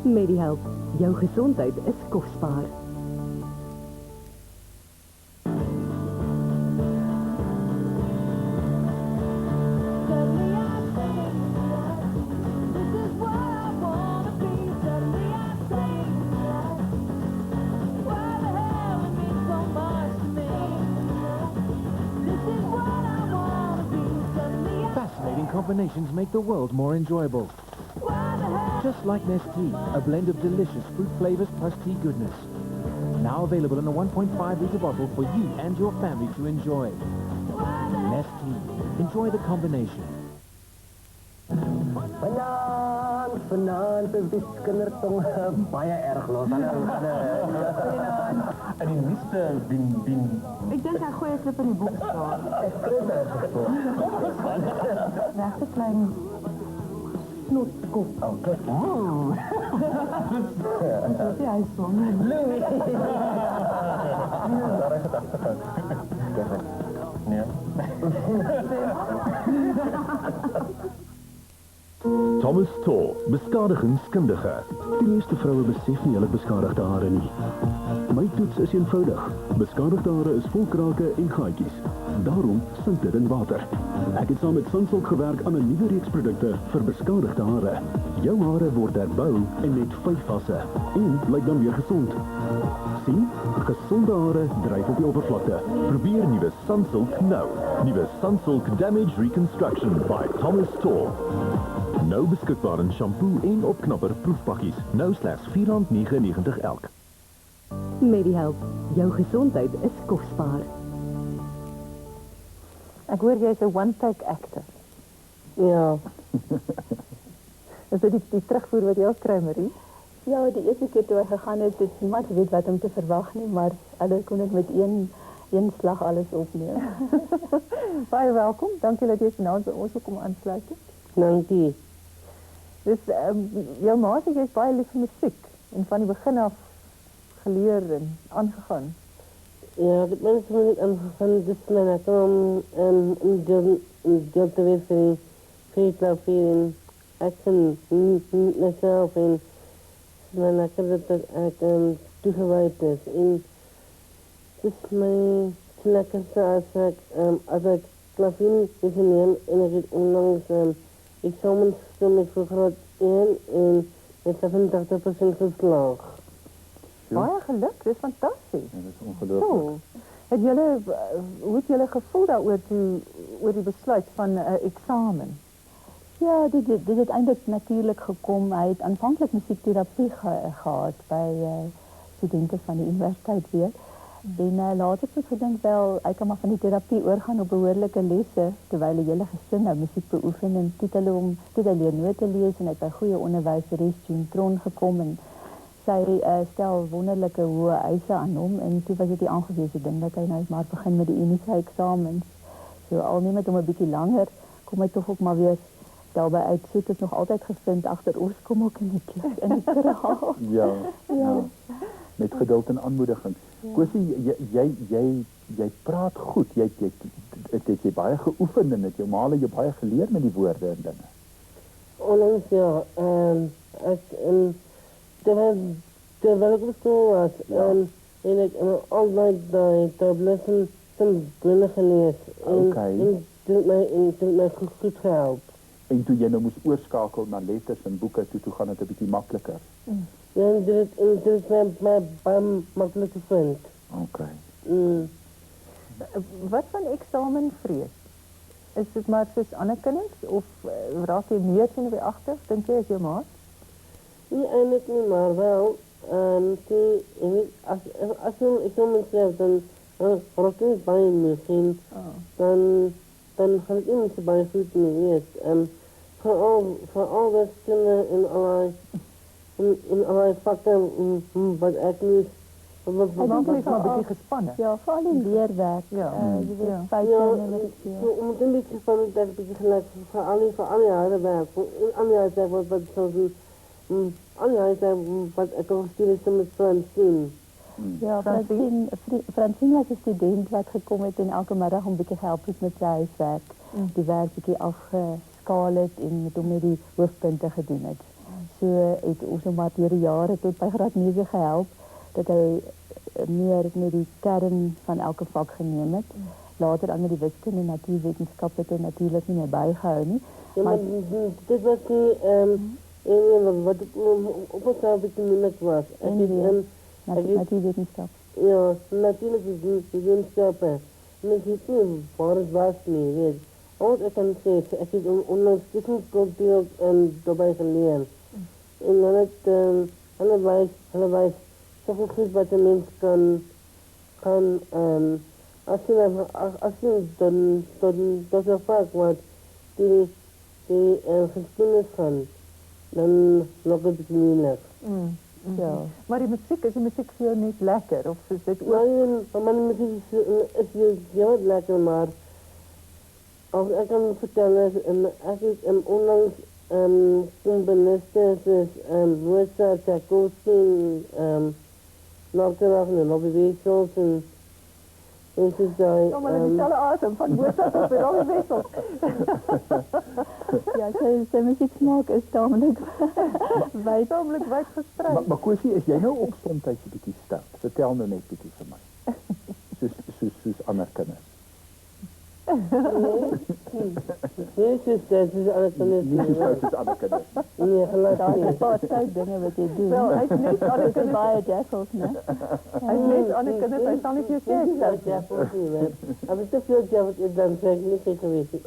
Medihelp, jou gesondheid is kosbaar. Fascinating combinations make the world more enjoyable. Just like Nestea, a blend of delicious fruit flavors plus tea goodness. Now available in a 1.5-liter bottle for you and your family to enjoy. Nestea. Enjoy the combination. Vanaand is die kindertong baie erg los. En die meeste bin. Ik denk hij gooit het in die boek staan. Regte klein snotkop. Okay. Ja, hij is zo. Daar is het achterkant. Nee. Thomas Tor, beskadigingskundige. Die meeste vroue besef nie hulle beskadigde hare nie. My toets is eenvoudig. Beskadigde hare is vol krake en gaatjies. Daarom sink dit in water. Ek het saam met Sunsilk gewerk aan 'n nuwe reeks produkte vir beskadigde hare. Jou hare word herbou in net 5 vasse en blyk dan weer gesond. Sien? Gesonde hare dryf op die oppervlakte. Probeer nuwe Sunsilk nou. Nuwe Sunsilk Damage Reconstruction by Thomas Tor. Nou beskikbaar in shampoo en opknapper proefpakkies. Nou slegs R4.99 elk. Medihelp, jou gesondheid is kosbaar. Ek hoor jy's 'n one-take actor. Ja. Is dit die terugvoer wat jy al kry, Marie? Ja, die eerste keer toe hy gegaan het niemand geweet wat om te verwag nie, maar hulle kon dit met een slag alles opneem. Baie welkom. Dankie dat jy vanaand by ons kom aansluit. Dankie. Dus jou ma sê jy's baie lief vir musiek en van die begin af geleer en aangegaan. Ja, dit is van het aangegaan. Dus mijn naam een deel te wees voor die klavier en ik kan mezelf en mijn naam dat ik toegewijd is. En het is mijn lekkerste als ik klavier is neem en ik het onlangs examens met voor graad 1 en met 85% geslaagd. Baie geluk, dit is fantastisch. Ja, dit is ongelooflijk. Hoe het julle gevoel daaroor oor die besluit van 'n eksamen? Ja, dit het eintlik natuurlijk gekom. Hy het aanvanklik musiektherapie gehad by studente van die universiteit weer. En later het ek gedink wel, hy kan maar van die therapie oorgaan op behoorlike lesse, terwyl die hele gesin nou musiek beoefen en toe hy leer note lees en hy het by goeie onderwyseres Jean Tron gekom en sy stel wonderlike hoë eise aan hom en toe was dit die aangewese ding dat hy nou maar begin met die uniese eksamens. So al neem het hom 'n bietjie langer, kom hy tog ook maar weer daarby uit. So het nog altyd gevind agter ons kom ook in die klas in die kraal. Ja. Ja. met geduld en aanmoediging. Kosie, jy praat goed. Het jy baie geoefen en het jou ma jy baie geleer met die woorde en dinge? Onlangs ja, terwyl ek op school was, en ek altyd die lessen van binnen gelees. En dit my goed gehelp. En toe jy nou moes oorskakel na letters en boeke, toe gaan het 'n bietjie makliker. Ja, en dit is my makkelijke vind. Okay. Wat van eksamenvrees? Is dit maar soos ander kinders of raak jy meer senuweeagtig, dink jy, as jou maat? Nee, eintlik nie, maar wel, as ek nou myself, dan raak ek baie misschien, dan gaan ek nie so baie goed mee wees. Vooral wiskunde en allerlei vakke wat ek nie... Ek dink jy is maar 'n bietjie gespanne. Ja, veral die leerwerk. Ja. Jy weet, feite en dit. Om 'n bietjie gespanne dat ek bietjie gelyk vir al die harde werk. Al die harde werk wat soos al die harde werk wat ek al gestuur het met Fransien. Ja, Fransien was 'n student wat gekom het en elke middag 'n bietjie gehelp het met sy huiswerk. Die werk bietjie afgeskaal het en met hom net die hoofpunte gedoen het. So het ons hom maar deur die jare tot by graad 9 gehelp dat hy meer met die kern van elke vak geneem het. Later aan met die wiskunde en natuurwetenskap het hy natuurlik nie meer bygehou nie. Ja, maar dit was die wat op het zelf beetje moeilijk was. Natuurwetenskap. Ja, natuurlijk is wetenschappen. En ik weet niet waar het was niet, weet. Alles ik kan zeggen, ik heb onlangs wiskundecultuur daarbij geleerd. En dan het allebei zoveel goed wat de mens kan als je dan zo vaak wat die geschiedenis gaan, dan loopt het moeilijk. Ja. Maar die muziek, is die muziek voor jou niet lekker? Of is dit ook... Maar die muziek is heel lekker, maar als ik kan vertellen, ik heb onlangs componisten zoals Mozart, Tchaikovsky, Nachtenacht en Robbie Wessels en soos daai... Ja, maar die telle asem van Mozart op Robbie Wessels. Ja, sy muzieksmaak is tamelijk wijd verspreid. Maar Kosie, is jy nou ook soms 'n bietjie stout? Vertel nou net bietjie vir my. Soos ander kinders. Nee, soos ander kinders. Nie soos ander kinders. Nee, gelukkig nie. Daar is dinge wat jy doen. Wel, hy is net ander kinders. Baie jackals, né? Hy is net ander kinders, hy sal nie vir jou sê ek stout jackals nie, hè. As ek te veel jackals is, dan sê ek nie sê gewees nie.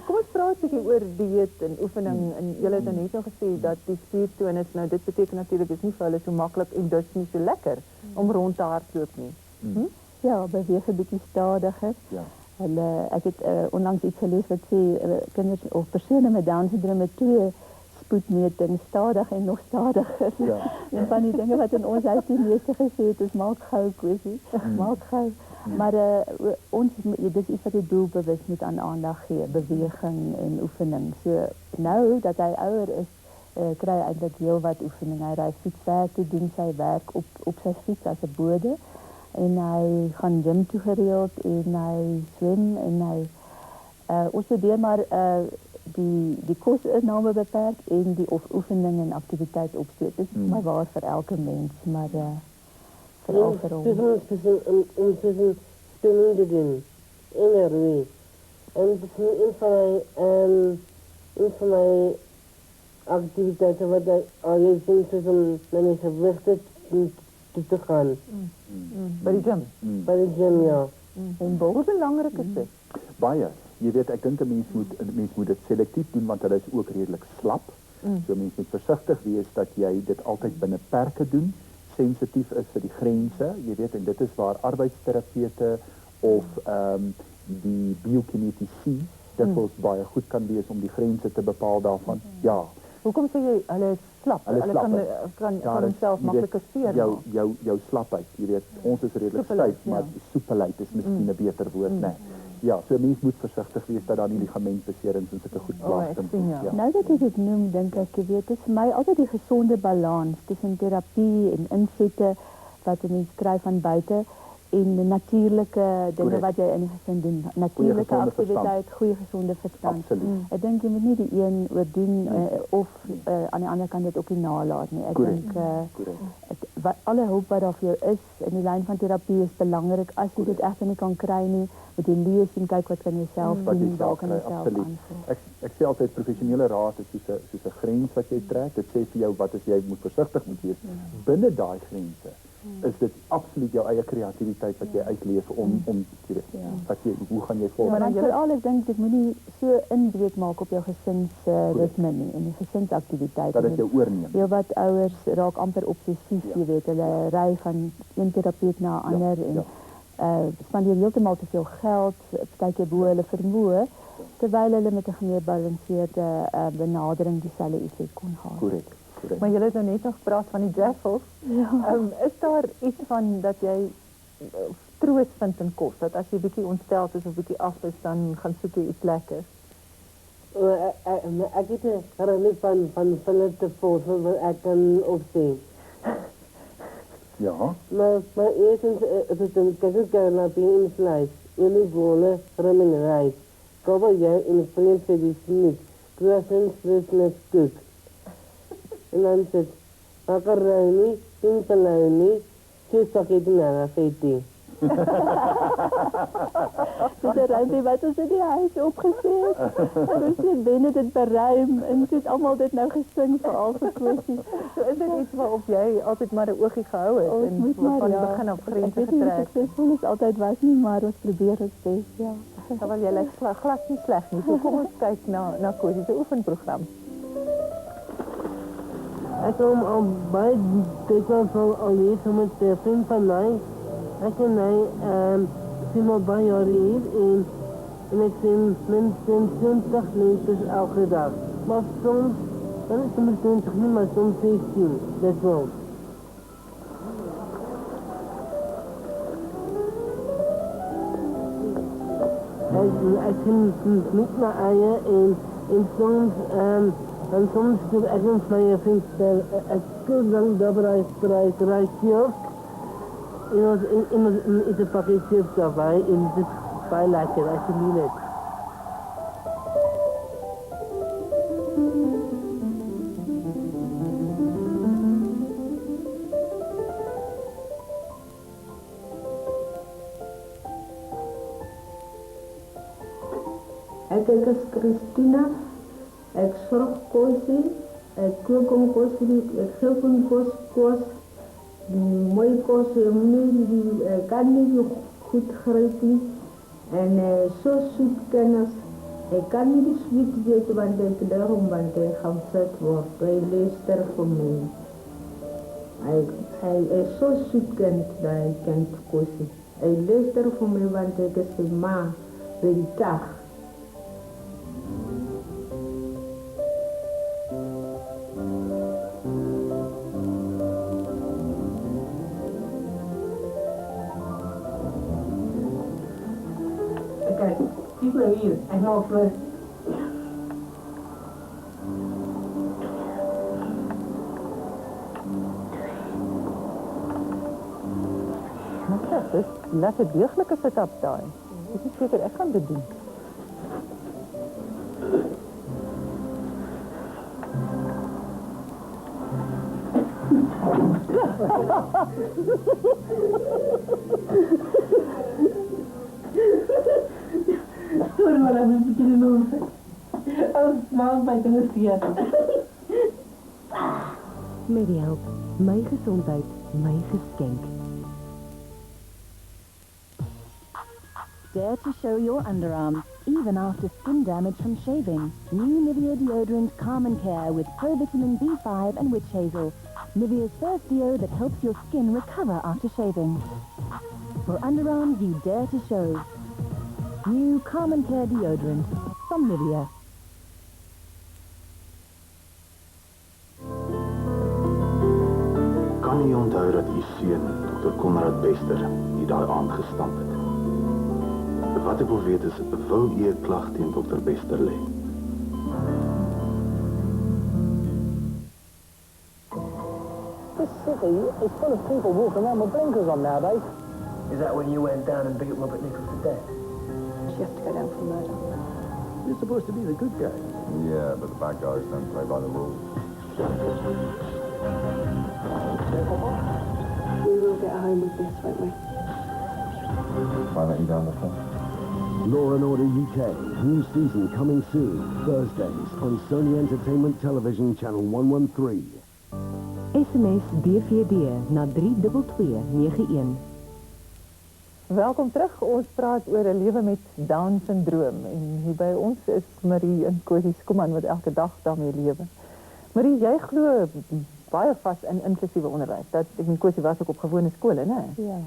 Kom ons praat 'n bietjie oor dieet en oefening. En julle het nou net al gesê dat die spiertonus, nou dit beteken natuurlik dis nie vir hulle so maklik en dus nie so lekker om rond te hardloop nie. Ja, beweeg 'n bietjie stadiger. Ja. Ek het onlangs iets gelees wat sê kinders of persone met Down-syndroom met 2 spoedmeting, stadig en nog stadiger. Ja. En van die dinge wat in ons huis die meeste gesê het, is maak gou, Kosie, maak gou. Maar ons, dis iets wat jy doelbewus moet aan aandag gee, beweging en oefening. So nou dat hy ouer is, kry hy eintlik heel wat oefening. Hy ry fietswerk toe, doen sy werk op sy fiets as 'n bode. En hy gaan gym toe gereeld en hy swem en hy ons probeer maar die kosinname beperk en die oefening en aktiwiteit opsteek. Dit is maar waar vir elke mens, maar veral vir hom. Om tussen spinning te doen, energie. En het is een van mijn activiteiten wat ik al eens vind tussen mijn gewichten te gaan. By die gym? By die gym, ja. En hoe belangrijk is dit? Baie. Jy weet, ek dink 'n mens moet dit selektief doen want hulle is ook redelik slap. So mens moet versigtig wees dat jy dit altyd binne perke doen, sensitief is vir die grense, jy weet, en dit is waar arbeidsterapeute of die biokinetici dikwels baie goed kan wees om die grense te bepaal daarvan. Ja. Hoekom sê jy hulle is slap? Hulle kan homself makliker seer jou slapheid, jy weet, ons is redelik styf, maar soepelheid is miskien 'n beter woord, né? Ja, so 'n mens moet versigtig wees dat daar nie ligamentbeserings en sulke goed plaasvind. Ja. Nou dat jy dit noem, dink ek, jy weet, dit is vir my altyd die gesonde balans tussen terapie en insette wat 'n mens kry van buite en de natuurlike dinge wat jy in die gesin doen. Natuurlike aktiwiteit, goeie gesonde verstand. Ek dink jy moet nie die een oordoen of aan die ander kant dit ook nie nalaat nie. Ek dink alle hulp wat daar vir jou is in die lyn van terapie is belangrik. As jy dit egter nie kan kry nie, moet jy lees en kyk wat kan jy self doen, waar kan jy self aanvul. Ek sê altyd professionele raad is soos 'n grens wat jy trek. Dit sê vir jou wat as jy moet versigtig moet wees. Binne daai grense is dit absoluut jou eie kreatiwiteit wat jy uitleef om wat jy, hoe gaan jy volg? Maar dan veral ek dink dit moet nie so inbreuk maak op jou gesinsritme nie en die gesinsaktiwiteit. Dat dit jou oorneem. Heel wat ouers raak amper obsessief, jy weet, hulle ry van een terapeut na 'n ander en spandeer heeltemal te veel geld, partykeer bo hulle vermoë, terwyl hulle met 'n gebalanseerde benadering dieselfde effek kon hê. Korrek. Maar jy het nou net nog gepraat van die jaffels. Ja. Is daar iets van dat jy troos vind in kos? Dat as jy bietjie ontsteld is of bietjie af is, dan gaan soek jy iets lekkers? Ek het nie van het te voort, wat ek kan opzien. Ja. Maar eerstens is het een kikkerkarnapie in vlees, oliebollen, rum en rijst. Kabeljauw in vreemd die croissants, vlees met koek. En dan zit macaroni, pinsaloni, cheesepakket en arafeti. Dus de ruimte wat ons in die huis opgezet. En ons het binnen dit beruim en het is allemaal dit nou gesing voor al die kwesties. So is dit iets waarop jy altyd maar 'n oogie gehou het en van die begin af grense getrek? Ek weet nie suksesvol is altyd was nie, maar ons probeer ons bes, ja. Terwyl jy lyk glad nie sleg nie. So kom ons kyk na Kosie se oefenprogram. Ek kom al baie dikwijls al hier so met 'n vriend van my. Ek en hy sien al baie jare hier en ek sien minstens 20 liters elke dag. Maar soms, dan is het soms 20 nie, maar soms 16. Dat wel. Ek sien niet naar eieren en soms en soms doe ik eens mijn vriend het lang daarbij rijdt hier. En is een pakje chips daarbij en het is vrij lekker als je niet net. Ek is Christina, ek sorg kosie, ek kook om kosie, ek help om kos, die mooie kos, kan nie goed gryp nie, en so soet kennis, ek kan nie die sweet weet, want ek daarom, want hy gaan sit word, hy luister vir my. Hy is so soet kind, dat hy kent kosie. Hy luister vir my, want ek is sy ma, by die dag. Kijk nou hier, ik mag voor. Dit is lekker deeglike sit-up daai. Ek is seker ek gaan dit doen. Sorry, maar ik ben beginnen doen. Als maal bij de hoofdjaar. Medihelp, my gesondheid, my geskenk. Dare to show your underarms, even after skin damage from shaving. New Nivea deodorant Calm and Care with provitamin B5 and witch hazel. Nivea's first deo that helps your skin recover after shaving. For underarms you dare to show. New Calm and Care deodorant from Nivea. Kan u onthou dat u seun, Dr. Konrad Bester, hier daai aand gestamp het? Wat ek wil weet is, wil jy 'n klag teen Dr. Bester lê? This city is full of people walking around with blinkers on nowadays. Is that when you went down and beat Robert Nichols to death? She has to go down for murder. You're supposed to be the good guy. Yeah, but the bad guys don't play by the rules. We will get home with this, won't we? Why let you down the phone? Law and Order UK, new season coming soon, Thursdays on Sony Entertainment Television Channel 113. SMS DVD na 32291. Welkom terug. Ons praat oor 'n lewe met Down-sindroom en hier by ons is Marie en Kosie Skuman wat elke dag daarmee lewe. Marie, jy glo baie vas in inklusiewe onderwys. Dat ek en Kosie was ook op gewone skole, né? Ja.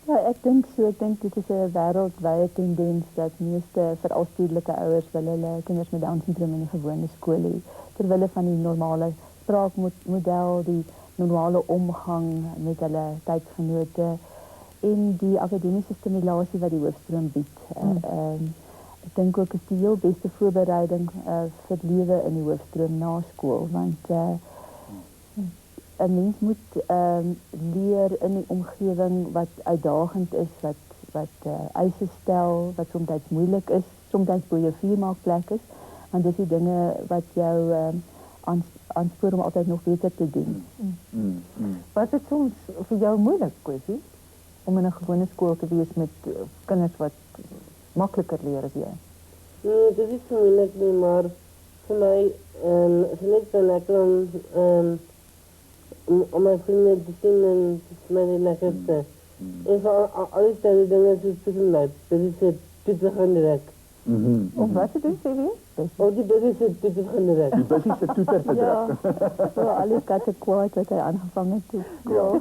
Ja, ek dink so. Ek dink dit is 'n wêreldwye tendens dat meeste veral stedelike ouers wil hulle kinders met Down-sindroom in die gewone skool hê, ter wille van die normale spraakmodel, die normale omgang met hulle tydgenote en die akademiese stimulasie wat die hoofstroom bied. Ek dink ook is die heel beste voorbereiding vir lewe in die hoofstroom na skool, want 'n mens moet leer in die omgewing wat uitdagend is, wat eise stel, wat soms moeilik is, soms bo jou vuurmaakplek is, want dis die dinge wat jou aanspoor om altyd nog beter te doen. Was dit soms vir jou moeilik, Kosie, om in 'n gewone skool te wees met kinders wat makliker leer as jy? Nee, dit is niet moeilijk nie, maar voor mij is het niet zo lekker om mijn vrienden te zien en het is mij niet lekker te. En voor alle stellen dingen zoals tussenluid, dat is het pittig aan de rek. Of wat het is, sê jy? Oh, dat is het pittig aan de rek. Die bus is 'n toeter te Ja, so al die katte kwaad wat hy aangevang het toe skool.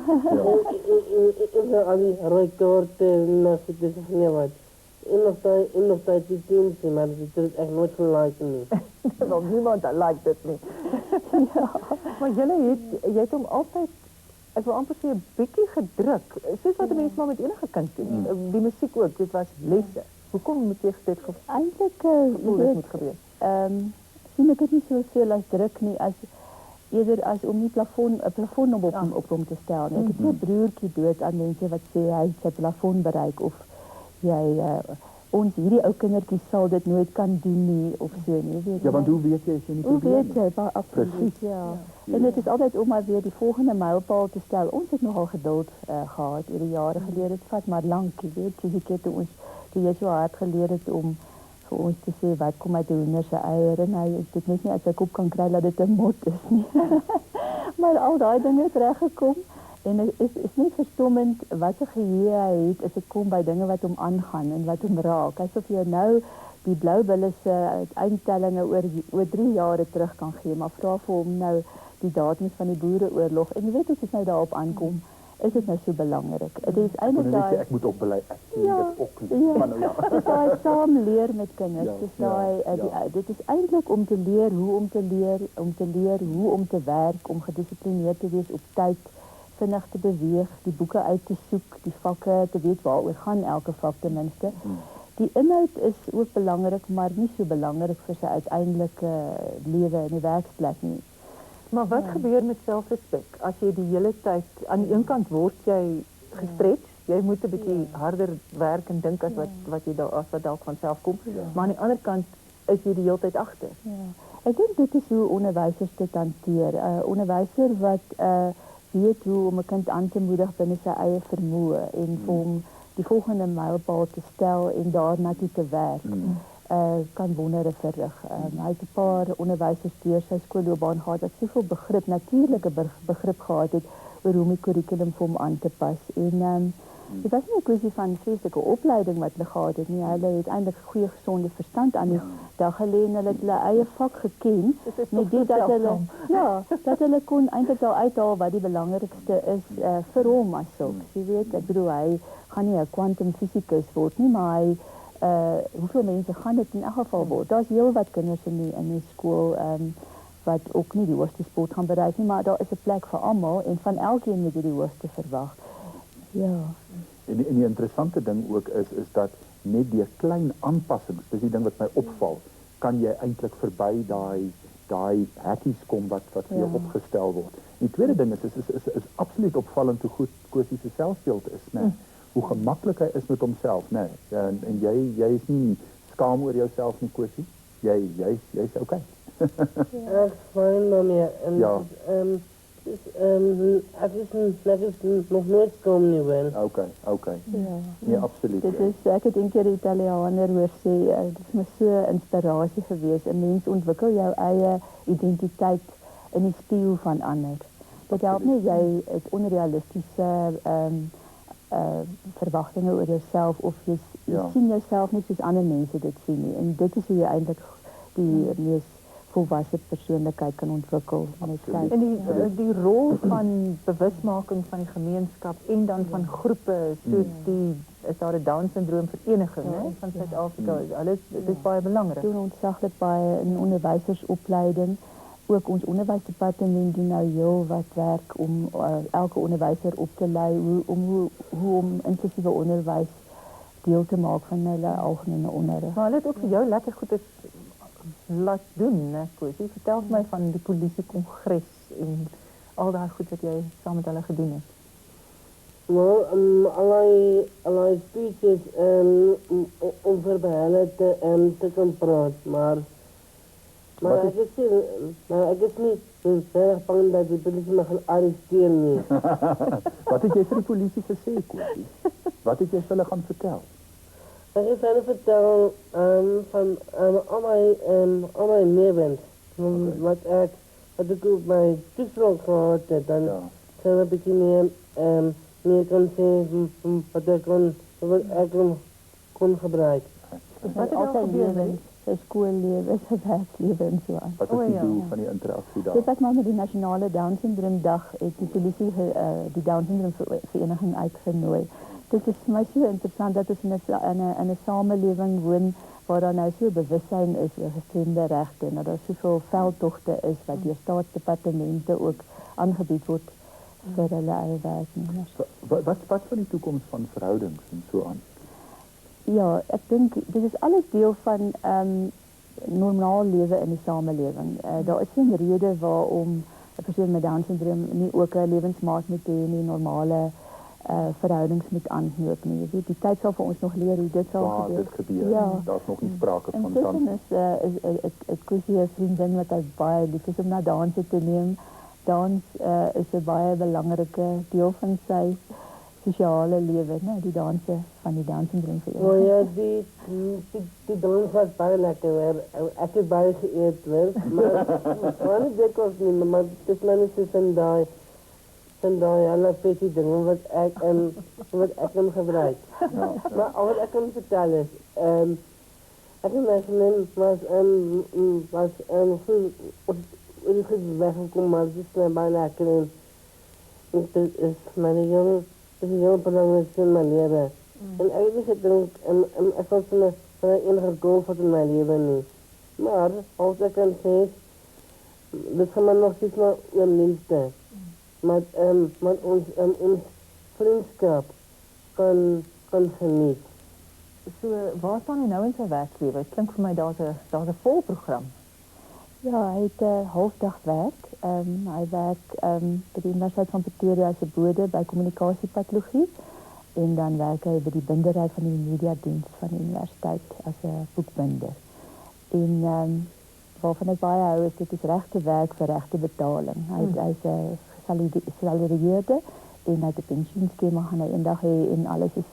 En zo al die rekorten en dat is niet wat. En nog tijd die teams, maar dat is echt nooit gelijk nie. Wel, niemand like dit nie. Ja, maar jy het hom altyd, ek wil amper sê 'n bietjie gedruk, soos wat 'n mens maar met enige kind doen. Die musiek ook, dit was lesse. Hoekom moet jy dit eintlik dit moet gebeur? Sien ek dit nie soveel as druk nie, as eerder as om nie 'n plafon op hom te stel nie. Ek het 'n broertjie dood aan mense wat sê hy het sy plafon bereik of jy ons hierdie ou kindertjie sal dit nooit kan doen nie of so nie, weet jy. Ja, want hoe weet jy as jy nie Hoe probeer weet jy, absoluut, ja. En dit is altyd om maar weer die volgende mylpaal te stel. Ons het nogal geduld gehad oor die jare gelede. Dit vat maar lank, jy weet. Soos ek het toe jy so hard geleer het om vir ons te sê wat kom uit die hoender se eier en hy is dit net nie as ek op kan kry dat dit 'n mot is nie. Maar al daai dinge het reggekom. En het is niet verstommend wat een geheer hy het as dit kom by dinge wat hom aangaan en wat hom raak. Asof jy nou die Blaubulle se eindtellingen oor 3 jare terug kan gee, maar vra vir hom nou die datums van die Boereoorlog. En jy weet as dit nou daarop aankom, is dit nou so belangrik. Dit is eintlik daai ek moet ook bely, ek sien ja, dit ook nie. Ja, Maar nou ja. dit is daai saam leer met kinders. Ja, Dis daai dit is eintlik om te leer hoe om te leer, hoe om te werk, om gedissiplineerd te wees op tyd, vinnig te beweeg, die boeke uit te soek, die vakke te weet waaroor gaan elke vak ten minste. Die inhoud is ook belangrik, maar nie so belangrik vir sy uiteindelike lewe in die werksplek nie. Maar wat gebeur met selfrespek as jy die hele tyd aan die een kant word jy gestretch, jy moet 'n bietjie harder werk en dink as wat jy daar as wat dalk van self kom, maar aan die ander kant is jy die hele tyd agter. Ja. Ek dink dit is hoe onderwysers dit hanteer. Onderwyser wat weet hoe om 'n kind aan te moedig binne sy eie vermoë en vir hom die volgende mylpaal te stel en daarna toe te werk. Kan wondere verrig. Hy het 'n paar onderwysers deur sy skoolloopbaan gehad wat soveel begrip, natuurlike begrip gehad het oor hoe om die kurrikulum vir hom aan te pas. En dit was nie 'n kwessie van vreeslike opleiding wat hulle gehad het nie. Hulle het eintlik goeie gesonde verstand aan die dag gelê en hulle het hulle eie vak geken met dit dat hulle dat hulle kon eintlik al uithaal wat die belangrikste is vir hom as sulks. Jy weet, ek bedoel hy gaan nie 'n kwantumfisikus word nie, maar hy hoeveel mense gaan dit in elk geval word. Daar's heel wat kinders in die skool wat ook nie die hoogste sport gaan bereik nie, maar daar is 'n plek vir almal en van elkeen moet jy die hoogste verwag. Ja. En die interessante ding ook is dat net deur klein aanpassings, dis die ding wat my opval, kan jy eintlik verby daai hekkies kom wat vir jou opgestel word. Die tweede ding is absoluut opvallend hoe goed Kosie se selfbeeld is, né? Hoe gemaklik hy is met homself, né? En jy is nie skaam oor jouself nie, Kosie. Jy's okay. Ek fyn mami. Ja. Ek is nog nooit skaam nie wel. Okay. Ja. Nee, absoluut. Dit is, ek het eendag 'n Italiaaner hoor sê, dit is my so 'n inspirasie gewees. 'n Mens ontwikkel jou eie identiteit in die spieël van ander. Dit help nie jy het onrealistiese verwagtinge oor jouself of jy sien jouself nie soos ander mense dit sien nie. En dit is hoe jy eintlik die mees volwasse persoonlikheid kan ontwikkel. En die rol van bewusmaking van die gemeenskap en dan van groepe soos is daar 'n Down-sindroom vereniging van Suid-Afrika. Alles dis baie belangrik. Doen ontsaglik baie in onderwysersopleiding. Ook ons onderwysdepartement doen nou heel wat werk om elke onderwyser op te lei hoe om inklusiewe onderwys deel te maak van hulle algemene onderrig. Maar hulle het ook vir jou lekker goed laat doen, né, Kosie? Vertel my van die polisiekongres en al daai goed wat jy saam met hulle gedoen het. Nou, allerlei speeches om vir hulle te kan praat, maar ek is nie erg bang dat die polisie my gaan arresteer nie. Wat het jy vir die polisie gesê, Kosie? Wat het jy vir hulle gaan vertel? Ek het hulle vertel van al my lewens, wat ek op my toespraak gehad het, dan kan ek 'n bietjie meer kan sê wat ek kon gebruik. Wat het al gebeur? Sy skoollewe, sy werkslewe en so aan. Wat is die doel van die interaksie daar? Dit was maar met die nasionale Down-sindroom dag het die polisie die Down-sindroom vereniging uitgenooi. Dit is vir my so interessant dat ons in 'n samelewing woon waar daar nou so bewussyn is oor gestremde regte en dat daar soveel veldtogte is wat deur staatsdepartemente ook aangebied word vir hulle eie werknemers. Wat van die toekoms van verhoudings en so aan? Ja, ek dink dit is alles deel van normaal lewe in die samelewing. Daar is geen rede waarom 'n persoon met Down-sindroom nie ook 'n lewensmaat moet hê nie, normale verhoudings moet aanknoop nie. Jy weet, die tyd sal vir ons nog leer hoe dit sal gebeur. Ja. Daar's nog nie sprake van dan. En is Kosie 'n vriendin wat hy baie lief is om na danse te neem. Dans is 'n baie belangrike deel van sy sosiale lewe, né, die danse van die Down-sindroom vereniging. Oh ja, die dans was baie lekker. Ek het baie geëet, maar nie dikwels nie, maar dit is my net so van daai alle petty dinge wat ek gebruik. Maar al wat ek kan vertel is, ek en my vriendin was goed weggekom, maar het is baie lekker en dit is mijn jongen. Het is heel belangrijk in mijn leven. En eigenlijk gedrink en ik was van een enige goal in mijn leven niet. Maar als ik kan zeggen, dat gaan we nog steeds maar een liefde. Maar ons vriendschap kan genieten. So, waar staan jy nou in sy werkslewe? Het klink vir my daar's 'n vol program. Ja, hy het halfdag werk. Hy werk by die Universiteit van Pretoria as 'n bode by kommunikasiepatologie en dan werk hy by die bindery van die mediadiens van die universiteit as 'n boekbinder. En waarvan ek baie hou is dit is regte werk vir regte betaling. Hy's 'n gesalariede en hy het 'n pensioenskema gaan hy eendag hê en alles is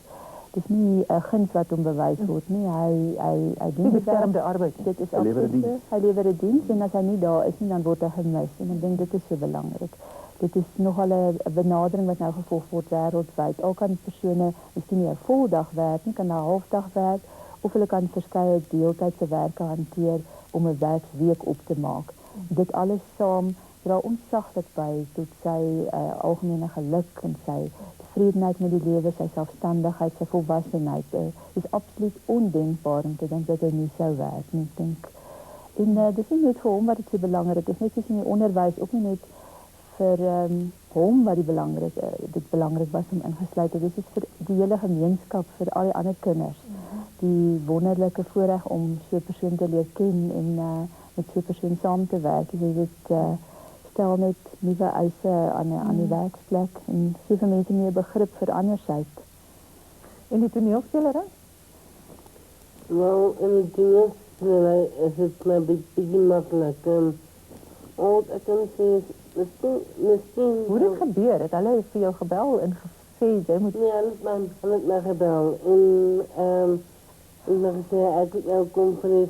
dis nie 'n guns wat hom bewys word nie. Hy doen beskermde arbeid. Dit is hy lewer 'n diens en as hy nie daar is nie dan word hy gemis en ek dink dit is so belangrik. Dit is nogal 'n benadering wat nou gevolg word wêreldwyd. Al kan persone miskien nie 'n voldag werk nie, kan 'n halfdag werk of hulle kan verskeie deeltydse werke hanteer om 'n werksweek op te maak. Dit alles saam dra ontsaglik by tot sy algemene geluk en sy tevredenheid met die lewe, sy selfstandigheid, sy volwassenheid. Is absoluut ondenkbaar om te dink dat hy nie sou werk nie, dink. En dis nie net vir hom wat dit so belangrik is, net soos in die onderwys, ook nie net vir hom wat dit belangrik was om ingesluit te wees, is vir die hele gemeenskap, vir al die ander kinders. Die wonderlike voorreg om so 'n persoon te leer ken en met so 'n persoon saam te werk. Dus dit stel net nuwe eise aan die werksplek en gee vir mense meer begrip vir andersheid. En die toneelspelerij? Wel, in die toneelspelerij is het my bietjie maklik. Al ek kan sê, miskien... Hoe dit gebeur? Het hulle vir jou gebel en gesê, jy moet... Nee, hulle het my gebel. En ek het gesê, ek moet kom vir die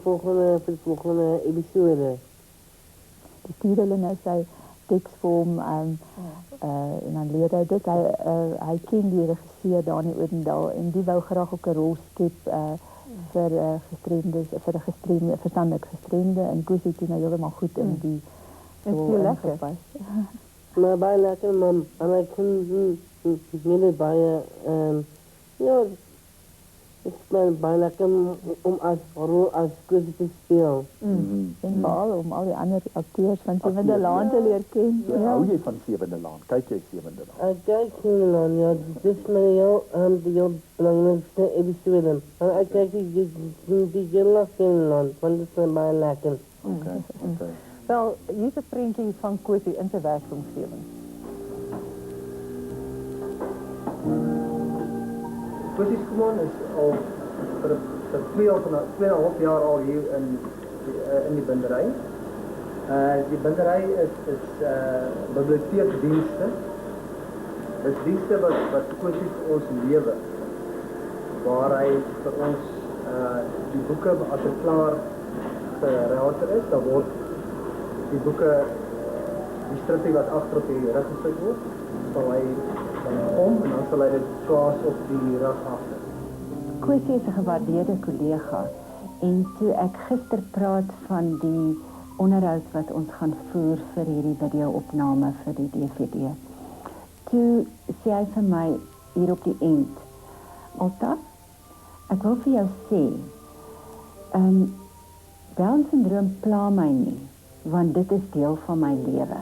volgende episode. Die stuur hulle nou sy teksvorm en dan leer hy dit. Hy ken die regisseur Dani Odendaal en die wou graag ook 'n rol skep vir verstandelik gestremde en Kosie het nou heeltemal goed in die rol ingepas. Maar baie lekker, mam. En ek kon nie baie, ja, het is mij bijna om als Kosie te spelen. En vooral om al die andere acteurs van Zevende Laan te leren kennen. Ja. Hou jy van Zevende Laan? Kijk jy Zevende Laan? Ik kijk Zevende Laan, ja. Dit is mijn heel belangrijkste episode. En ik kijk die hele Zevende Laan, want het is bijna lekker. Oké. Wel, hier is een printje van Kosie in zijn werkomgeving. Kosie's Koeman is al vir 2,5 jaar al hier in die binderij. Die binderij is bibliotheekdienste. Dit is dienste wat Kosie vir ons lewe. Waar hy vir ons die boeke as dit klaar gerouter is, dan word die boeke, die strippie wat agter op die rug gesit word, sal hy om en dan sal hy dit plaas op die rug agter. Kosie is 'n gewaardeerde kollega en toe ek gister praat van die onderhoud wat ons gaan voer vir hierdie video-opname vir die DVD. Toe sê hy vir my hier op die eind, Alta, ek wil vir jou sê, Down-syndroom pla my nie, want dit is deel van my lewe.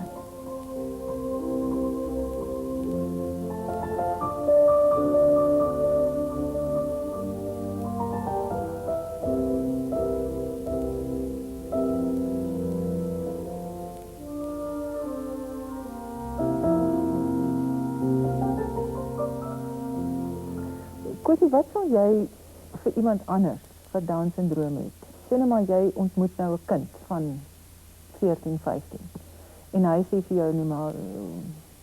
Kosie, wat sal jy vir iemand anders wat Down-syndroom het? Sê nou maar jy ontmoet nou 'n kind van 14, 15 en hy sê vir jou, nee maar,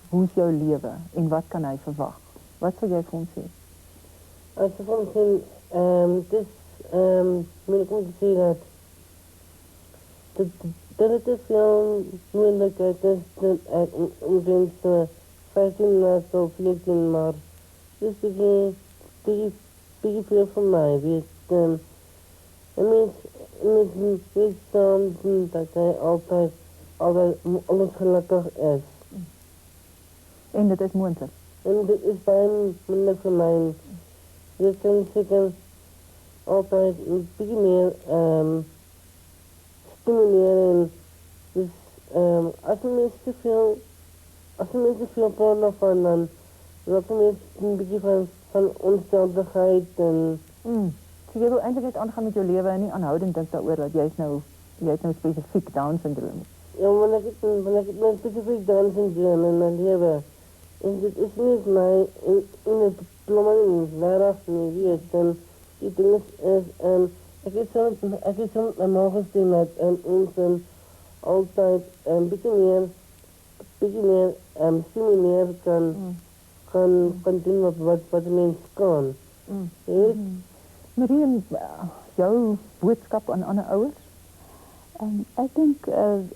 hoe is jou lewe en wat kan hy verwag? Wat sal jy vir hom sê? As ek vir hom sê, moet ek sê dat het is veel moeilijkheid is dat ek omtrent 15 of 14, maar het is beetje veel voor mij, weet je. En met samen dat hij altijd alles gelukkig is. En dat is moeilijk? En dit is bijna moeilijk voor mij. Je kan zeker altijd een beetje meer stimuleren. Dus als mensen te veel praten van, dan raken mensen een beetje van onstelligheid en... So jy wil eintlik net aangaan met jou lewe en nie aanhoudend dink daaroor dat jy het nou spesifiek Down-syndroom. Ja, want ek het nou spesifiek Down-syndroom in my lewe. En dit is nie my in het diploma nie, waaraf nie, weet. En die ding is, ek het soms my ma gesê dat ons altyd een beetje meer stimuleer kan doen wat een mens kan. Marien, jou boodskap aan ander ouers? Ek dink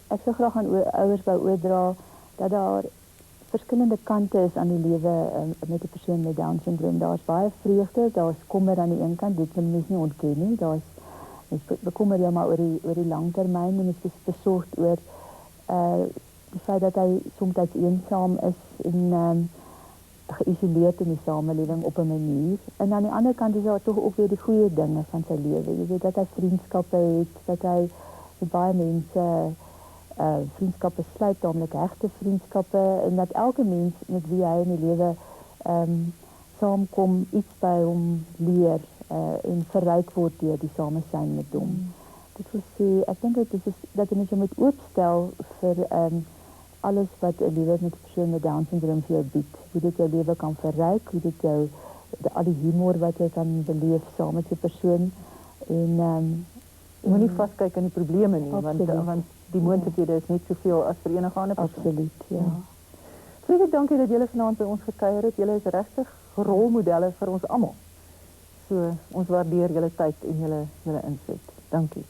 ek sou graag aan ouers wou oordra dat daar verskillende kante is aan die lewe met 'n persoon met Down-syndroom. Daar's baie vreugde, daar's kommer aan die een kant, dit wil mens nie ontken nie. Mens bekommer jou maar oor die langtermyn en mens is besorgd oor die feit dat hy soms eensaam is en geïsoleerd in die samelewing op 'n manier. En aan die ander kant is daar tog ook weer die goeie dinge van sy lewe. Jy weet dat hy vriendskappe het, dat hy met baie mense vriendskappe sluit, taamlik hegte vriendskappe, en dat elke mens met wie hy in die lewe saamkom, iets by hom leer en verryk word deur die samesyn met hom. Dit wil sê, ek dink dat 'n mens jou moet oopstel vir alles wat 'n lewe met 'n persoon met Down syndroom vir jou bied. Hoe dit jou lewe kan verryk, hoe dit jou al die humor wat jy kan beleef saam met 'n persoon, en jy moet nie vaskyk aan die probleme nie, want die moontlikhede is net soveel as vir enige ander persoon. Absoluut, ja. Vreeslik dankie dat julle vanaand by ons gekuier het. Julle is regtig rolmodelle vir ons almal. So, ons waardeer julle tyd en julle inset. Dankie.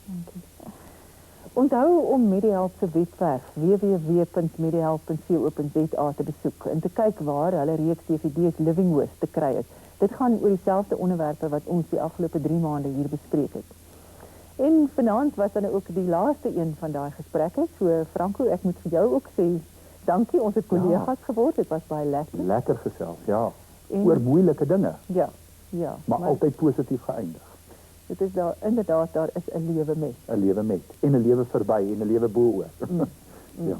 Onthou om Medihelp se webwerf www.medihelp.co.za te besoek en te kyk waar hulle reeks DVD's Living With te kry is. Dit gaan oor dieselfde onderwerpe wat ons die afgelope 3 maande hier bespreek het. En vanaand was dan ook die laaste een van daai gesprekke. So Franco, ek moet vir jou ook sê dankie. Ons het kollegas geword. Dit was baie lekker. Lekker gesels, ja. Oor moeilike dinge. Ja. Maar altyd positief geëindig. Dit is inderdaad, daar is 'n lewe met. 'n Lewe met. En 'n lewe verby en 'n lewe bo-oor. Ja.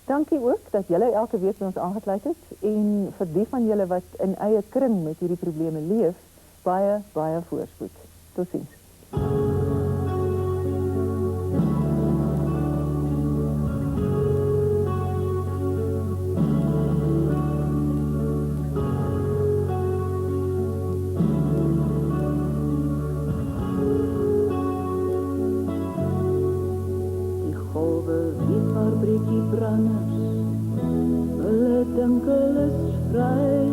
Dankie ook dat julle elke week by ons aangesluit het. En vir die van julle wat in eie kring met hierdie probleme leef, baie voorspoed. Totsiens. Hulle dink hulle is vry.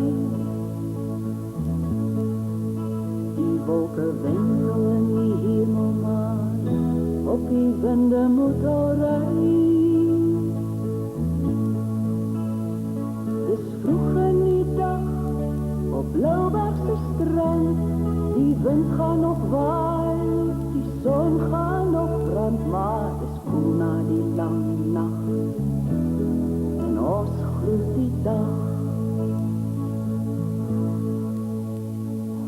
Die wolke wendel in die hemel maar op die winde motorry. Dis vroeg in die dag op Blauwbergse strand. Die wind gaan nog waai, die son gaan nog brand, maar dis koel na die lang nacht. Ons groet die dag.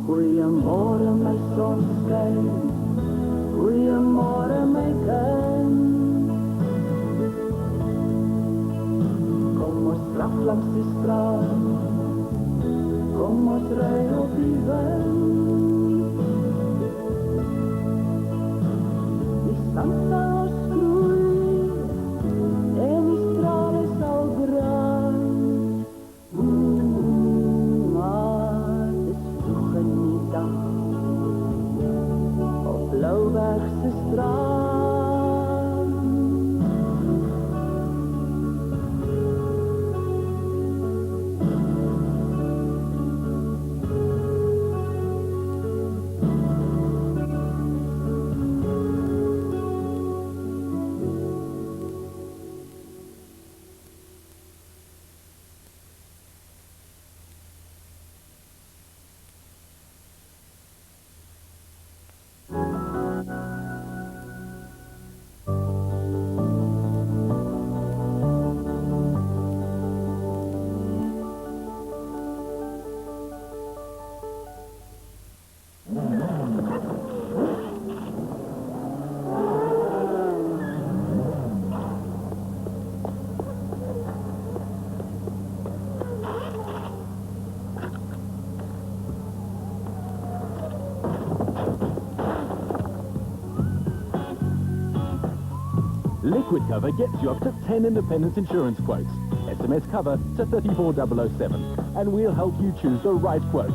Goeiemôre my sonskyn, goeiemôre my kind. Kom ons draf langs die straat, kom ons ry op die wind. Die stand sal ons groei en die strale sal brand. Maar dis vroeg in die dag op Blauwbergse strand. Liquid cover gets you up to 10 independent insurance quotes. SMS cover to 34007 and we'll help you choose the right quote.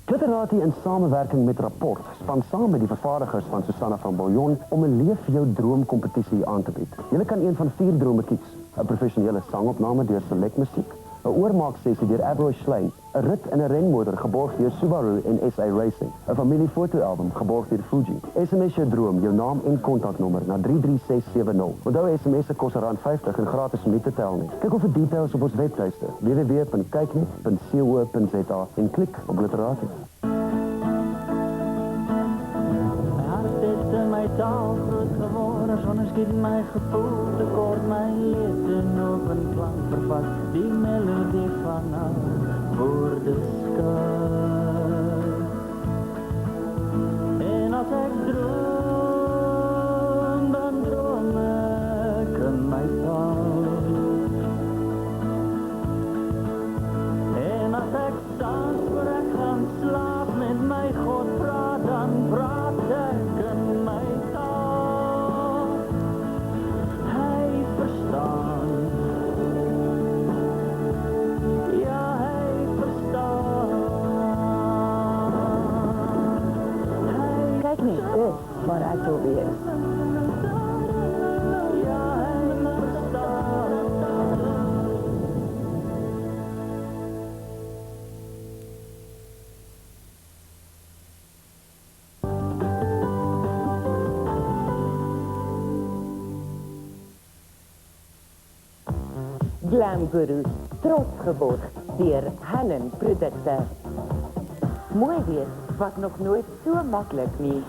Glitterati in samewerking met Rapport span saam met die vervaardigers van Susanna van Bouillon om 'n Leef jou droom kompetisie aan te bied. Julle kan een van 4 drome kies: 'n professionele sangopname deur Select Musiek, 'n oormaaksessie deur Abroy Schlein, 'n rit in 'n renmotor geborg deur Subaru en SA Racing, 'n familiefotoalbum geborg deur Fuji. SMS jou droom, jou naam en kontaknommer na 33670. Onthou SMS'e kos R50 en gratis om nie te tel nie. Kyk of vir details op ons webtuiste www.kyknet.co.za en klik op Glitterati. My taal groot geworden, zonder schiet my gevoel tekort, mijn lippen op een klank vervat, die melodie van al voor de sky. En als ik droom, waar ek wil wees. Glam Guru, trots geborg deur Helen produkte. Mooi weer wat nog nooit so maklik nie.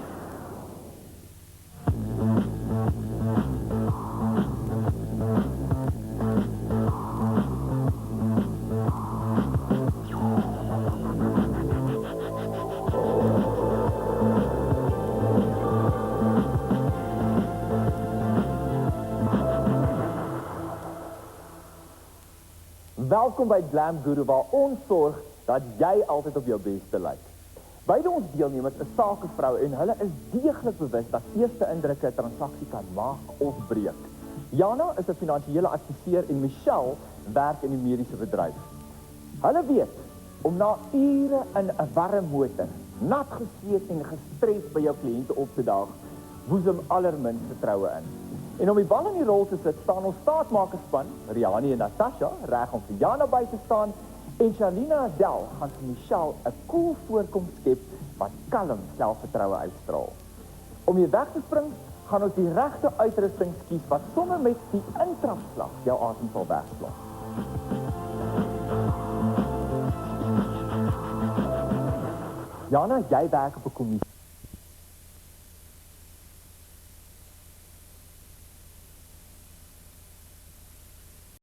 Welkom by Glam Guru waar ons sorg dat jy altyd op jou beste lyk. Beide ons deelnemers is sakevroue en hulle is deeglik bewus dat eerste indrukke 'n transaksie kan maak of breek. Jana is 'n finansiële adviseur en Michelle werk in die mediese bedryf. Hulle weet om na ure in 'n warm motor, nat gesweet en gestres by jou kliënte op te daag, boesem allerminst vertroue in. En om die bal in die rol te sit, staan ons staatmakerspan, Riani en Natasha, reg om vir Jana by te staan, en Charlene Adel gaan vir Michelle 'n cool voorkoms skep wat kalm selfvertroue uitstraal. Om jy weg te spring, gaan ons die regte uitrusting kies wat sommer met die intrapslag jou asem sal wegslaan. Jana, jy werk op 'n kommissie.